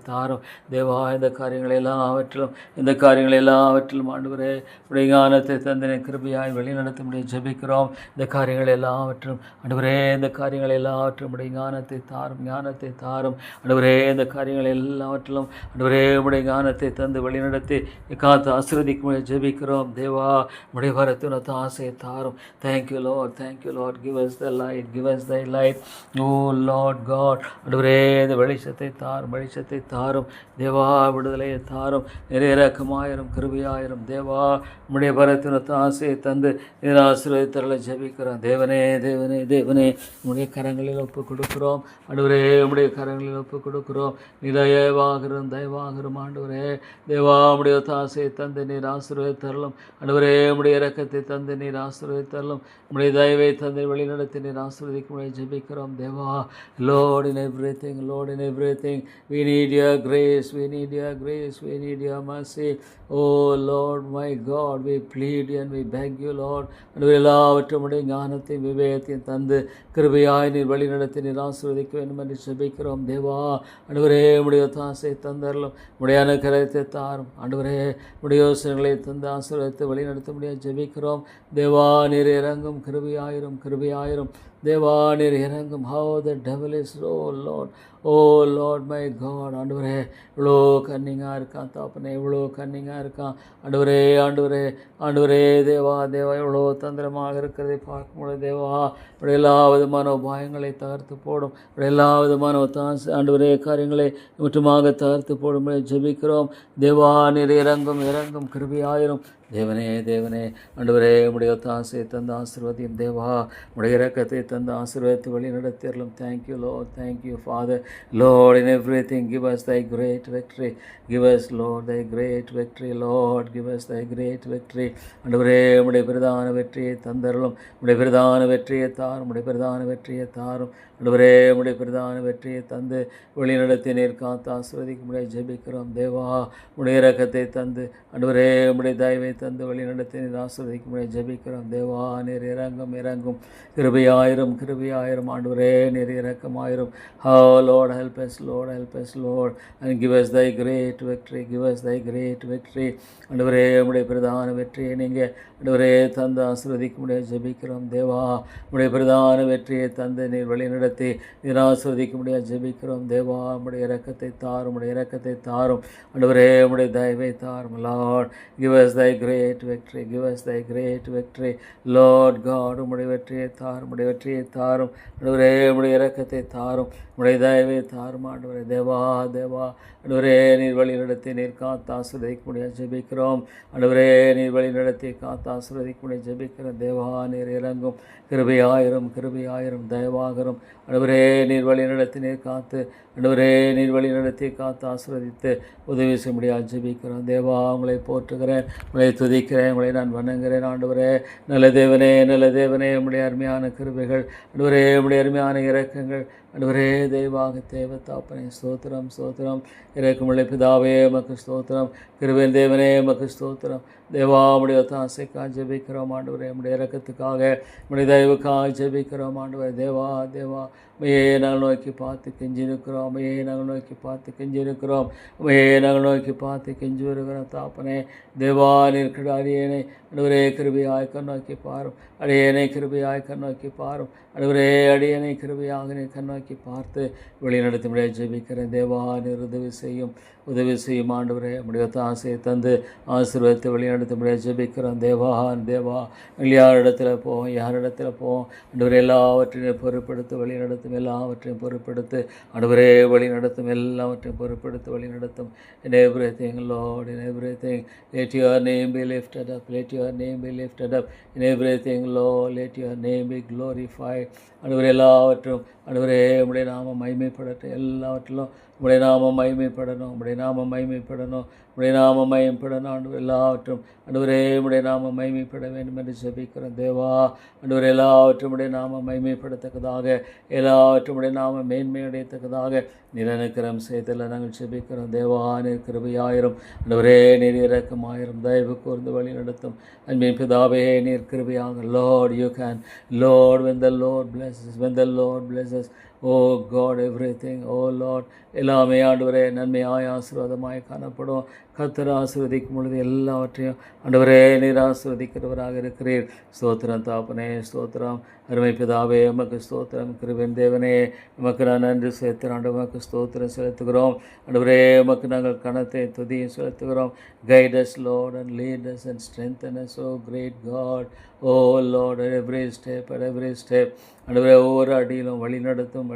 தாரும் தேவா. இந்த காரியங்கள் எல்லாவற்றிலும் ஆண்டவரே உடைய ஞானத்தை தந்து கிருபையாய் வழி நடத்த முடியாது ஜெபிக்கிறோம். இந்த காரியங்கள் எல்லாவற்றும் ஆண்டவரே உடைய ஞானத்தை தாரும் ஆண்டவரே. இந்த காரியங்கள் எல்லாவற்றிலும் ஆண்டவரே உடைய ஞானத்தை தந்து வழி நடத்தி காத்து ஆசீர்வதிக்க முடியாது ஜெபிக்கிறோம் தேவா. உடைய வரத்தினொத்த ஆசையை தாரும். Thank you Lord. Give us thy light, oh Lord God. ஆண்டவரே இந்த வெளிச்சத்தை தாரும் தேவா. விடுதலையை தாரும். நிறைய இரக்கமாயிரும் கிருபையாயிரும் தேவா. உம்முடைய பரத்தினத்து ஆசையை தந்து நீர் ஆசீர்வதித்தருள ஜெபிக்கிறோம். தேவனே தேவனே தேவனே உம்முடைய கரங்களில் ஒப்பு கொடுக்கிறோம். ஆண்டவரே உம்முடைய கரங்களில் ஒப்பு கொடுக்கிறோம். நீ தயவாகிரும் ஆண்டவரே. தேவா உம்முடைய ஆசையை தந்து நீர் ஆசீர்வதித்தருளும். ஆண்டவரே உம்முடைய இரக்கத்தை தந்து நீர் ஆசீர்வதித்தருளும். உம்முடைய தயவை தந்து வழிநடத்தி நீர் ஆசீர்வதிக்க ஜெபிக்கிறோம். தேவா, Lord in everything, Lord in everything, we need your grace, we need your grace, we need your mercy. Oh Lord my God, we plead and we beg you Lord. ஆண்டவரே எல்லாவற்றும் உடைய ஞானத்தையும் விவேகத்தையும் தந்து கிருபையாய் நீர் வழிநடத்தி நீர் ஆசீர்வதிக்க வேண்டும் என்று ஜெபிக்கிறோம். தேவா, ஆண்டவரே உம்முடைய ஒத்தாசை தந்தருளும். உம்முடைய அனுகிரகத்தை தாரும். ஆண்டவரே உம்முடைய யோசனைகளை தந்து ஆசீர்வதித்து வழிநடத்த முடியாது ஜெபிக்கிறோம். தேவா நீர் இறங்கும், கிருபையாயிரும் கிருபையாயிரும். தேவா நீர் இறங்கும். How the devil is, oh Lord, oh Lord my God. ஆண்டவரே இவ்வளோ கன்னிங்காக இருக்கான் தாப்பனே, இவ்வளோ கன்னிங்காக இருக்கான் ஆண்டவரே. ஆண்டவரே ஆண்டவரே தேவா தேவா இவ்வளோ தந்திரமாக இருக்கிறதை பார்க்கும்போது தேவா இப்படி எல்லா விதமான உபாயங்களை தகர்த்து போடும். இப்படி எல்லா விதமான ஆண்டவரே காரியங்களை முற்றுமாக தகர்த்து போடும் ஜெபிக்கிறோம். தேவா நீர் இறங்கும் இறங்கும் கிருபையாயிரும். தேவனே தேவனே ஆண்டவரே உம்முடைய ஒத்தாசையை தந்து ஆசீர்வதியும். தேவா உம்முடைய இரக்கத்தை தந்து ஆசீர்வதித்து வழி நடத்தியறலும். Thank you Lord, thank you Father. Lord, in everything give us thy great victory. Give us Lord thy great victory. Lord, give us thy great victory. ஆண்டவரே உம்முடைய பிரதான வெற்றியை தந்தருளும். உம்முடைய பிரதான வெற்றியை தாரும். உம்முடைய பிரதான வெற்றியை தாரும். ஆண்டவரே உம்முடைய பிரதான வெற்றியை தந்து வழி நடத்தி நீர் காத்து ஆசீர்வதிக்க முடியாது ஜெபிக்கிறோம். தேவா உம்முடைய இரக்கத்தை தந்து ஆண்டவரே உம்முடைய தயவை தந்து வழி நடத்தி நீர் ஆசீர்வதிக்க முடியாது ஜெபிக்கிறோம். தேவா நீர் இறங்கும் இறங்கும் கிருபையாயிரும் கிருபையாயிரும். ஆண்டவரே நீர் இரக்கமாயிரும். How Lord help us, Lord help us Lord, and give us thy great victory, give us thy great victory. ஆண்டவரே உம்முடைய பிரதான வெற்றியை நீங்கள் ஆண்டவரே தந்து ஆசீர்வதிக்க முடியாது ஜெபிக்கிறோம். தேவா உம்முடைய பிரதான வெற்றியை தந்து நீர் வழி நடத்தி நீர் ஆசீர்வதிக்க முடியாது ஜெபிக்கிறோம். தேவா உம்முடைய இரக்கத்தை தாரும். உம்முடைய இரக்கத்தை தாரும். ஆண்டவரே உம்முடைய தயவை தாரும். Lord, give us thy great victory, give us thy great victory. Lord God, உம்முடைய வெற்றியை தாரும். உம்முடைய வெற்றியை தாரும். ஆண்டவரே உம்முடைய இரக்கத்தை தாரும். உம்முடைய தயவை தாரும். ஆண்டவரே தேவா தேவா ஆண்டவரே நீர் வழி நடத்தி நீர் காத்து ஆசீர்வதிக்க முடியாது ஜெபிக்கிறோம். ஆண்டவரே நீர் வழி நடத்தி காத்து ஆசீர்வதிக்க முடியாது ஜெபிக்கிறோம். தேவா நீர் இறங்கும் கிருபையாயிரும் கிருபையாயிரும் தயவாகரும். ஆண்டவரே நீர் வழி நடத்தி நீர் காத்து ஆண்டவரே நீர் வழி நடத்தி காத்து ஆசீர்வதித்து உதவி செய்ய முடியாது ஜெபிக்கிறோம். தேவா உங்களை போற்றுகிறேன், உங்களை துதிக்கிறேன், உங்களை நான் வணங்குகிறேன். ஆண்டவரே நல்ல தேவனே நல்ல தேவனே உம்முடைய அருமையான கிருபைகள் ஆண்டவரே உம்முடைய அருமையான இரக்கங்கள் ஆண்டவரே தெய்வாக தேவ தாப்பனே ஸ்தோத்திரம் ஸ்தோத்திரம். இறக்குமுள்ள பிதாவே உமக்கு ஸ்தோத்திரம். கிருபையின் தேவனே உமக்கு ஸ்தோத்திரம். தேவா உம்முடைய ஒத்தாசைக்காக ஜெபிக்கிறோம். ஆண்டவரே உம்முடைய இரக்கத்துக்காக உம்முடைய தயவுக்காக ஜெபிக்கிறோம். ஆண்டவரே தேவா தேவா உம்மையே நாங்கள் நோக்கி பார்த்து கெஞ்சி இருக்கிறோம். உம்மையே நாங்கள் நோக்கி பார்த்து கெஞ்சி இருக்கிறோம். உம்மையே நாங்கள் நோக்கி பார்த்து கெஞ்சி வருகிறோம் தாப்பனே. தேவா இருக்கிற அடியேனை ஆண்டவரே கிருபையாய் கண்ணோக்கி பாரும். அடியேனை கிருபையாய் கண்ணோக்கி பாரும். ஆண்டவரே அடியேனை கிருபையாக நீ கண்ணோக்கி பார்த்து வழி நடத்த முடியாது ஜெபிக்கிறேன். தேவா நீர் உதவி செய்யும். ஆண்டவரே உம்முடைய ஆசையை தந்து ஆசீர்வதித்து வழி நடத்த முடியாது ஜெபிக்கிறோம். தேவா தேவா நாங்கள் யாரிடத்தில் போவோம் ஆண்டவரே எல்லாவற்றையும் பொறுப்படுத்த வழி நடத்தும். எல்லாவற்றையும் பொறுப்படுத்து ஆண்டவரே வழி நடத்தும். எல்லாவற்றையும் பொறுப்படுத்த வழி நடத்தும். In everything Lord, in everything let your name be lifted up, let your name be lifted up. In everything Lord, let your name be glorified. ஆண்டவரே எல்லாவற்றும் ஆண்டவரே உம்முடைய நாமம் மகிமைப்படட்டும். எல்லாவற்றிலும் உம்முடைய நாமம் மகிமைப்படணும். உம்முடைய நாமம் மகிமைப்படணும். உம்முடைய நாமம் மகிமைப்படணும். ஆண்டவர் எல்லாவற்றும் ஆண்டவரே உம்முடைய நாமம் மகிமைப்பட வேண்டும் என்று ஜெபிக்கிறோம். தேவா ஆண்டவரே எல்லாவற்றும் உடைய நாமம் மகிமைப்படத்தக்கதாக எல்லாவற்றும் உடைய நாமம் மேன்மையடையத்தக்கதாக நிலநக்கிரம் செய்தல நாங்கள் ஜெபிக்கிறோம். தேவா நீர் கிருபையாயிரும். ஆண்டவரே நீர் இரக்கமாயிரும். தயவு கூர்ந்து வழி நடத்தும். அன்பின் பிதாவே நீர் கிருபையாக. Lord, you can. Lord, when the Lord blesses, oh God, everything, oh Lord, எல்லாமே ஆண்டவரே நன்மையாய் ஆசீர்வாதமாய் காணப்படும். கர்த்தர் ஆசீர்வதிக்கும் பொழுது எல்லாவற்றையும் ஆண்டவரே நீர் ஆசீர்வதிக்கிறவராக இருக்கிறீர். ஸ்தோத்திரம் தாப்பனே ஸ்தோத்திரம். அருமை பிதாவே உமக்கு ஸ்தோத்திரம். கிருபையின் தேவனே உமக்கு நான் நன்றி செலுத்துகிறோம். ஆண்டவரே உமக்கு ஸ்தோத்திரம் செலுத்துகிறோம். ஆண்டவரே உமக்கு நாங்கள் கணத்தை துதியும் செலுத்துகிறோம். Guide us Lord and lead us and strengthen us, oh great God. Oh Lord, at every step ஆண்டவரே ஒவ்வொரு அடியிலும் வழி நடத்தும்.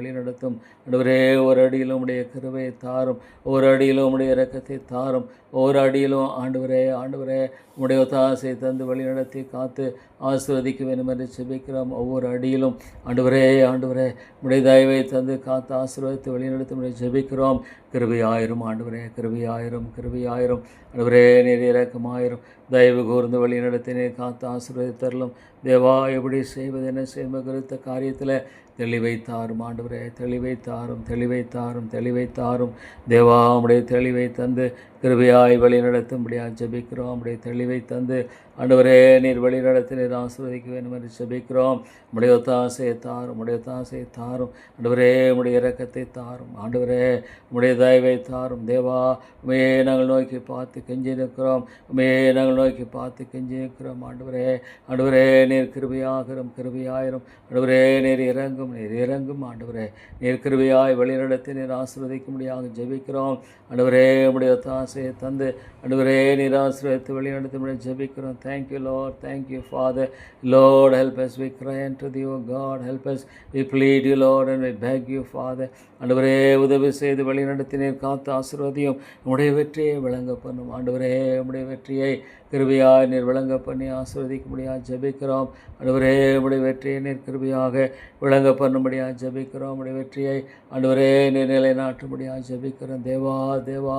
ஆண்டவரே ஒவ்வொரு அடியிலும் உடைய கிருபையை தாரும். ஒவ்வொரு அடியிலும் உடைய இரக்கத்தை தாரும். ஒவ்வொரு அடியிலும் ஆண்டவரே ஆண்டவரே உம்முடைய ஒத்தாசை தந்து வழிநடத்தி காத்து ஆசீர்வதிக்க வேண்டும் என்று ஜெபிக்கிறோம். ஒவ்வொரு அடியிலும் ஆண்டவரே ஆண்டவரே உம்முடைய தயவை தந்து காத்து ஆசீர்வதித்து வழிநடத்தும் என்று ஜெபிக்கிறோம். கிருபையாயிரும் ஆண்டவரே, கிருபையாயிரும், கிருபையாயிரும் ஆண்டவரே, நீர் இரக்கமாயிரும். தயவு கூர்ந்து வழி நடத்தினீர், காத்து ஆசீர்வதித்தருளும். தேவா, எப்படி செய்வது என்ன செய்வது குறித்த காரியத்தில் தெளிவைத்தாரும் ஆண்டவரே, தெளிவைத்தாரும், தெளிவைத்தாரும், தெளிவைத்தாரும். தேவா, உம்முடைய தெளிவை தந்து கிருபையாய் வழி நடத்தும்படியாக ஜெபிக்கிறோம். உம்முடைய தெளிவை தந்து ஆண்டவரே நீர் வழி நடத்தி நீர் ஆசீர்வதிக்க வேண்டும் என்று ஜெபிக்கிறோம். உம்முடைய ஒத்தாசையை தாரும், உம்முடைய ஒத்தாசையை தாரும் ஆண்டவரே. உம்முடைய இரக்கத்தை தாரும் ஆண்டவரே, உம்முடைய தயவை தாரும். தேவா, உண்மையே நாங்கள் நோக்கி பார்த்து கெஞ்சி நிற்கிறோம், உண்மையே நாங்கள் நோக்கி பார்த்து கெஞ்சி நிற்கிறோம் ஆண்டவரே. ஆண்டவரே நீர் கிருபையாகிரும், கிருபையாயிரும் ஆண்டவரே. நீர் இறங்கும், நீர் இறங்கும் ஆண்டவரே. நீர் கிருபையாய் வழி நடத்தி நீர் ஆசீர்வதிக்கும்படியாக ஜெபிக்கிறோம் ஆண்டவரே. உம்முடைய ஒத்தாசையை தந்து ஆண்டவரே நீர் ஆசீர்வதித்து வழி நடத்தும்படி ஜெபிக்கிறோம். Thank you, Lord. Thank you, Father. Lord, help us. We cry unto thee, O God. Help us. We plead you, Lord, and we beg you, Father. ஆண்டவரே, உதவி செய்து வழி நடத்தினீர், காத்து ஆசீர்வதியும். உம்முடைய வெற்றியை விளங்க பண்ணும் ஆண்டவரே. உம்முடைய வெற்றியை கிருபையாய் நீர் விளங்க பண்ணி ஆசீர்வதிக்கும்படியாக ஜெபிக்கிறோம் ஆண்டவரே. உம்முடைய வெற்றியை நீர் கிருபையாக விளங்க பண்ணும்படியாக ஜெபிக்கிறோம். உம்முடைய வெற்றியை ஆண்டவரே நீர் நிலைநாட்டும்படியாக ஜெபிக்கிறோம். தேவா, தேவா,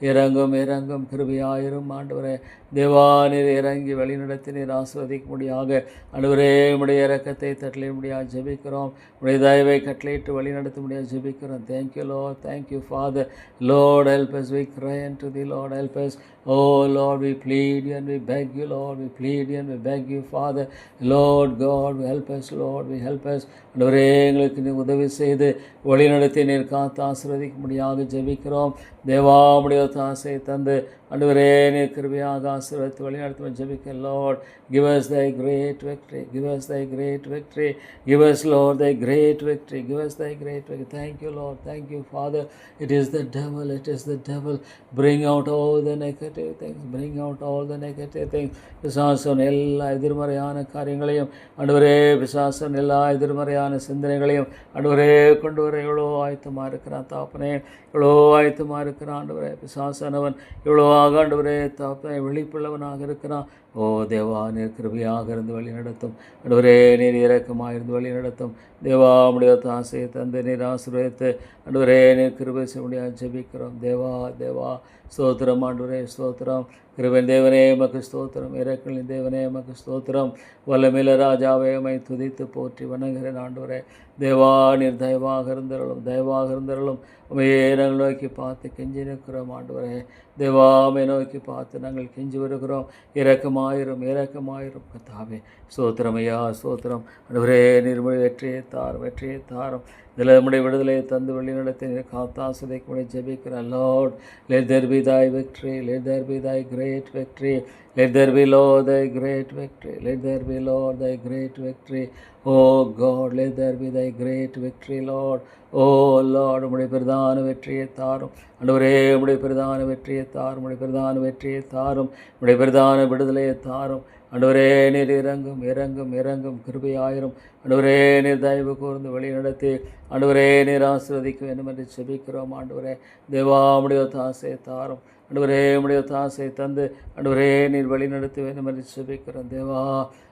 இறங்கும், இறங்கும், கிருபையாயிரும் ஆண்டவரே. தேவா, நீர் இறங்கி வழி நடத்தி நீர் ஆசீர்வதிக்கும்படியாக ஆண்டவரே உம்முடைய இரக்கத்தை தட்டளையும்படியாக ஜெபிக்கிறோம். உம்முடைய தயவை கட்டளையிட்டு வழி நடத்தும்படியாக ஜெபிக்கிறோம். Thank you, Lord. Thank you, Father. Lord, help us. We cry unto thee, Lord, help us. Oh Lord, we plead you and we beg you, Lord. We plead you and we beg you, Father. Lord God, help us, Lord. We help us. ஆண்டவரே, எங்களுக்கு நீ உதவி செய்து வழி நடத்தி நீர் காத்து ஆசீர்வதிக்கும்படியாக ஜெபிக்கிறோம். தேவா, உம்முடைய ஒத்தாசையை தந்து ஆண்டவரே நீர் கிருபையாக ஆசீர்வதித்து வழி நடத்தும் ஜெபிக்க. Lord, give us thy great victory. Give us thy great victory. Give us, Lord, thy great victory. Give us thy great victory. Thank you, Lord. Thank you, Father. It is the devil. It is the devil. Bring out all the negative things. Bring out all the negative things. பிசாசன் எல்லா எதிர்மறையான காரியங்களையும் ஆண்டவரே, பிசாசன் எல்லா எதிர்மறையான சிந்தனைகளையும் ஆண்டவரே கொண்டு வர எவ்வளோ ஆயத்தமாக இருக்கிறான் தாப்பனே, எவ்வளோ ஆயத்தமாக இருக்கிறான் ஆண்டவரே. பிசாசனவன் எவ்வளோ ஆண்டவரே தாப்பனை விழிப்புள்ளவனாக இருக்கிறான். ஓ தேவா, நீர் கிருபையாக இருந்து வழி நடத்தும் ஆண்டவரே. நீர் இரக்கமாக இருந்து வழி நடத்தும் தேவா. உம்முடைய ஆசையை தந்து நீர் ஆசீர்வதித்து ஆண்டவரே நீர் கிருபை செய்ய முடியாது ஜெபிக்கிறோம். தேவா, தேவா, ஸ்தோத்திரம் ஆண்டவரே, ஸ்தோத்திரம். கிருபையின் தேவனே எமக்கு ஸ்தோத்திரம். இரக்கங்களின் தேவனே எமக்கு ஸ்தோத்திரம். வல்லமையுள்ள ராஜாவே எம்மை துதித்து போற்றி வணங்குகிறேன் ஆண்டவரே. தேவா, நீர் தயவாக இருந்தருளும், தயவாக இருந்தருளும். உம்மையே நாங்கள் நோக்கி பார்த்து கெஞ்சி நிற்கிறோம் ஆண்டவரே. தேவா, உம்மை நோக்கி பார்த்து நாங்கள் கெஞ்சி வருகிறோம். இரக்கமாயிரும், இரக்கமாயிரும் கர்த்தாவே. ஸ்தோத்திரம் ஐயா, ஸ்தோத்திரம் ஆண்டவரே. நீர்மொழி வெற்றியை தாரும், வெற்றியை தாரும். இதில் நம்முடைய விடுதலையை தந்து வழி நடத்தி காத்தாசுதைக்கு முடி ஜெபிக்கிறேன். Lord, let there be thy victory, let there be thy great victory, let there be, Lord, thy great victory, let there be, Lord, thy great victory. Oh God, let there be thy great victory, Lord. Oh Lord, உம்முடைய பிரதான வெற்றியை தாரும் ஆண்டவரே. உம்முடைய பிரதான வெற்றியை தாரும், உம்முடைய பிரதான வெற்றியை தாரும், உம்முடைய பிரதான விடுதலையை தாரும் ஆண்டவரே. நீர் இறங்கும், இறங்கும், இறங்கும், கிருபையாயிரும் ஆண்டவரே. நீர் தயவு கூர்ந்து வழி நடத்தி ஆண்டவரே நீர் ஆசீர்வதிக்க வேண்டும் என்று ஜெபிக்கிறோம் ஆண்டவரே. தேவா, உம்முடைய ஒத்தாசையை தாரும் ஆண்டவரே. உம்முடைய ஒத்தாசையை தந்து ஆண்டவரே நீர் வழி நடத்த வேண்டும் என்று ஜெபிக்கிறோம். தேவா,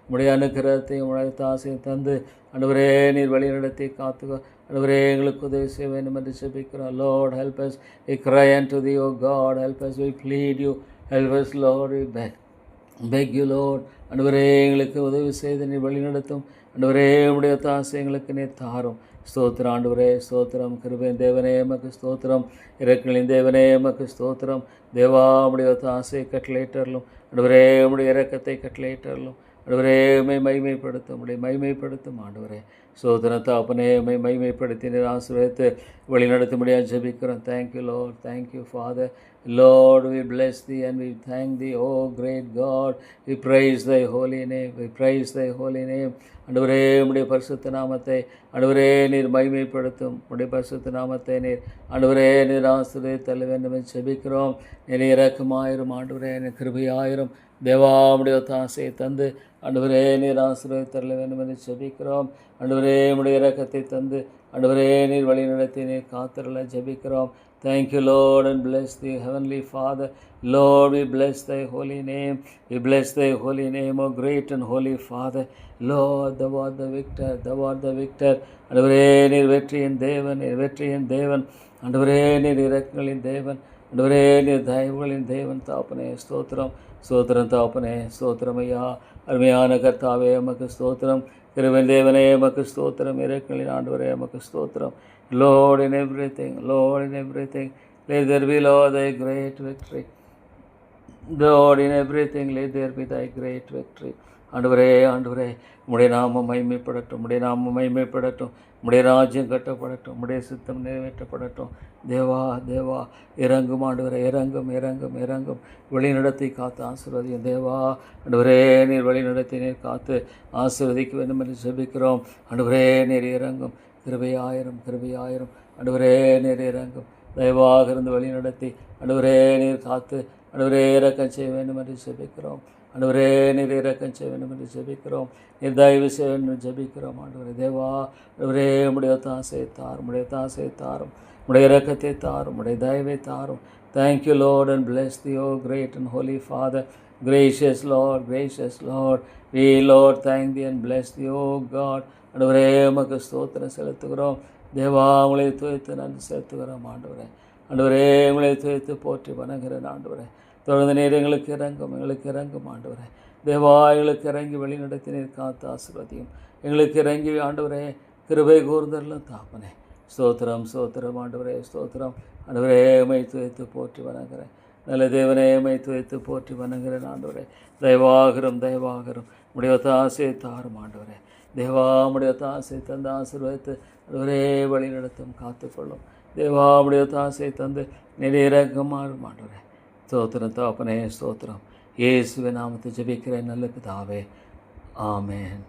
உம்முடைய அனுக்கிரகத்தையும் உம்முடைய ஒத்தாசையை தந்து ஆண்டவரே நீர் வழி நடத்தி காத்து ஆண்டவரே எங்களுக்கு உதவி செய்ய வேண்டும் என்று ஜெபிக்கிறோம். Lord, help us. We cry unto thee, O God. Help us. We plead you. Help us, Lord. We beg you, Lord. ஆண்டவரே, எங்களுக்கு உதவி செய்து நீர் வழி நடத்தும் ஆண்டவரே. உம்முடைய ஒத்தாசை எங்களுக்கு நீர் தாரும். ஸ்தோத்திரம் ஆண்டவரே, ஸ்தோத்திரம். கிருபையின் தேவனே எமக்கு ஸ்தோத்திரம். இரக்கங்களின் தேவனே எமக்கு ஸ்தோத்திரம். தேவா, உம்முடைய ஒத்தாசையை கட்டளையிட்டருளும் ஆண்டவரே. உம்முடைய இரக்கத்தை கட்டளையிட்டருளும் ஆண்டவரே. உம்மை மகிமைப்படுத்தும், உம்முடைய மகிமைப்படுத்தும் ஆண்டவரே. ஸ்தோத்திரம் தாப்பனே, உம்மை மகிமைப்படுத்தி நீர் ஆசீர்வதித்து வழி நடத்தும்படியாக ஜெபிக்கிறோம். Thank you Lord, thank you father. Lord, we bless thee and we thank thee, oh great God. We praise thy holy name, we praise thy holy name. ஆண்டவரே, உம்முடைய பரிசுத்த நாமத்தை ஆண்டவரே நீர் மகிமைப்படுத்தும். உம்முடைய பரிசுத்த நாமத்தை நீர் ஆண்டவரே நீர் ஆசீர்வதித்தள்ள வேண்டும் என்று ஜெபிக்கிறோம். நீர் இரக்கமாயிரும் ஆண்டவரே, நீர் கிருபையாயிரும். தேவா, உம்முடைய ஒத்தாசையை தந்து ஆண்டவரே நீர் ஆசீர்வதித்தள்ள வேண்டும் என்று ஜெபிக்கிறோம். ஆண்டவரே, உம்முடைய இரக்கத்தை தந்து ஆண்டவரே நீர் வழி நடத்தி நீர் காத்தருள ஜெபிக்கிறோம். Thank you, Lord, and bless thee, Heavenly Father. Lord, we bless thy holy name. We bless thy holy name, O great and holy Father. Lord, thou art the victor, thou art the victor. ஆண்டவரே நீர் வெற்றியின் தேவன், நீர் வெற்றியின் தேவன். ஆண்டவரே நீர் இரக்கங்களின் தேவன். ஆண்டவரே நீர் தயவுகளின் தேவன். தாப்பனே ஸ்தோத்திரம், ஸ்தோத்திரம் தாப்பனே, ஸ்தோத்திரம் ஐயா. அருமையான கர்த்தாவே எமக்கு ஸ்தோத்திரம். கிருபையின் தேவனே எமக்கு ஸ்தோத்திரம். இரக்கங்களின் ஆண்டவரே எமக்கு ஸ்தோத்திரம். Lord, in everything, Lord, in everything, let there be, Lord, thy great victory. Lord, in everything, let there be thy great victory. ஆண்டவரே ஆண்டவரே உம்முடைய நாமம் மகிமைப்படட்டும், உம்முடைய நாமம் மகிமைப்படட்டும், உம்முடைய ராஜ்யம் கட்டப்படட்டும், உம்முடைய சித்தம் நிறைவேற்றப்படட்டும். தேவா தேவா இறங்கும் ஆண்டவரே, இறங்கும் இறங்கும் இறங்கும். வழிநடத்தி காத்து ஆசீர்வதியும் தேவா. ஆண்டவரே நீர் வழிநடத்தி நீர் காத்து ஆசீர்வதிக்க வேண்டும் என்று ஜெபிக்கிறோம். ஆண்டவரே நீர் இறங்கும், கிருபையாயிரம் கிருபையாயிரம். ஆண்டவரே நீர் இறங்கும், தயவாக இருந்து வழி நடத்தி ஆண்டவரே நீர் காத்து ஆண்டவரே இரக்கம் செய்ய வேண்டும் என்று ஜெபிக்கிறோம். ஆண்டவரே நீர் இரக்கம் செய்ய வேண்டும் என்று ஜெபிக்கிறோம். நீர் தயவு செய்ய வேண்டும் என்று ஜெபிக்கிறோம். ஆண்டவரே தேவா, ஆண்டவரே உம்முடைய தாசை தாரும், உம்முடைய தாசை தாரும், உம்முடைய இரக்கத்தை தாரும், உம்முடைய தயவை தாரும். Thank you, Lord, and bless thee, O great and holy Father. Gracious Lord, gracious Lord, we, Lord, thank thee and bless thee, O God. ஆண்டவரே உமக்கு ஸ்தோத்திரம் செலுத்துகிறோம். தேவா உங்களை துவைத்து நன்றி செலுத்துகிறோம். ஆண்டவரே ஆண்டவரே உங்களை துவைத்து போற்றி வணங்குகிறேன். ஆண்டவரே தொடர்ந்து நீர் எங்களுக்கு இறங்கும், எங்களுக்கு இறங்கும். ஆண்டவரே தேவா எங்களுக்கு இறங்கி வழி நடத்தி நீர் காத்து ஆசீர்வதியும். எங்களுக்கு இறங்கி ஆண்டவரே கிருபை கூர்ந்தரலும் தாப்பனே. ஸ்தோத்திரம் ஸ்தோத்திரம் ஆண்டவரே ஸ்தோத்திரம். ஆண்டவரே உம்மை துவைத்து போற்றி வணங்குகிறேன். நல்ல தேவனே உம்மை துவைத்து போற்றி வணங்குகிறேன். ஆண்டவரே தயவாகரும் தயவாகரும் உடைய தாசையை தாரும். ஆண்டவரே தேவாமுடைய தாசை தந்து ஆசீர்வதித்து ஒரே வழி நடத்தும் காத்துக்கொள்ளும். தேவாமுடைய தாசை தந்து நிறையிறக்கமாறும். ஆண்டவரே ஸ்தோத்திரம் தாப்பனே ஸ்தோத்திரம். இயேசுவின் நாமத்தை ஜெபிக்கிறேன் நல்ல பிதாவே, ஆமென்.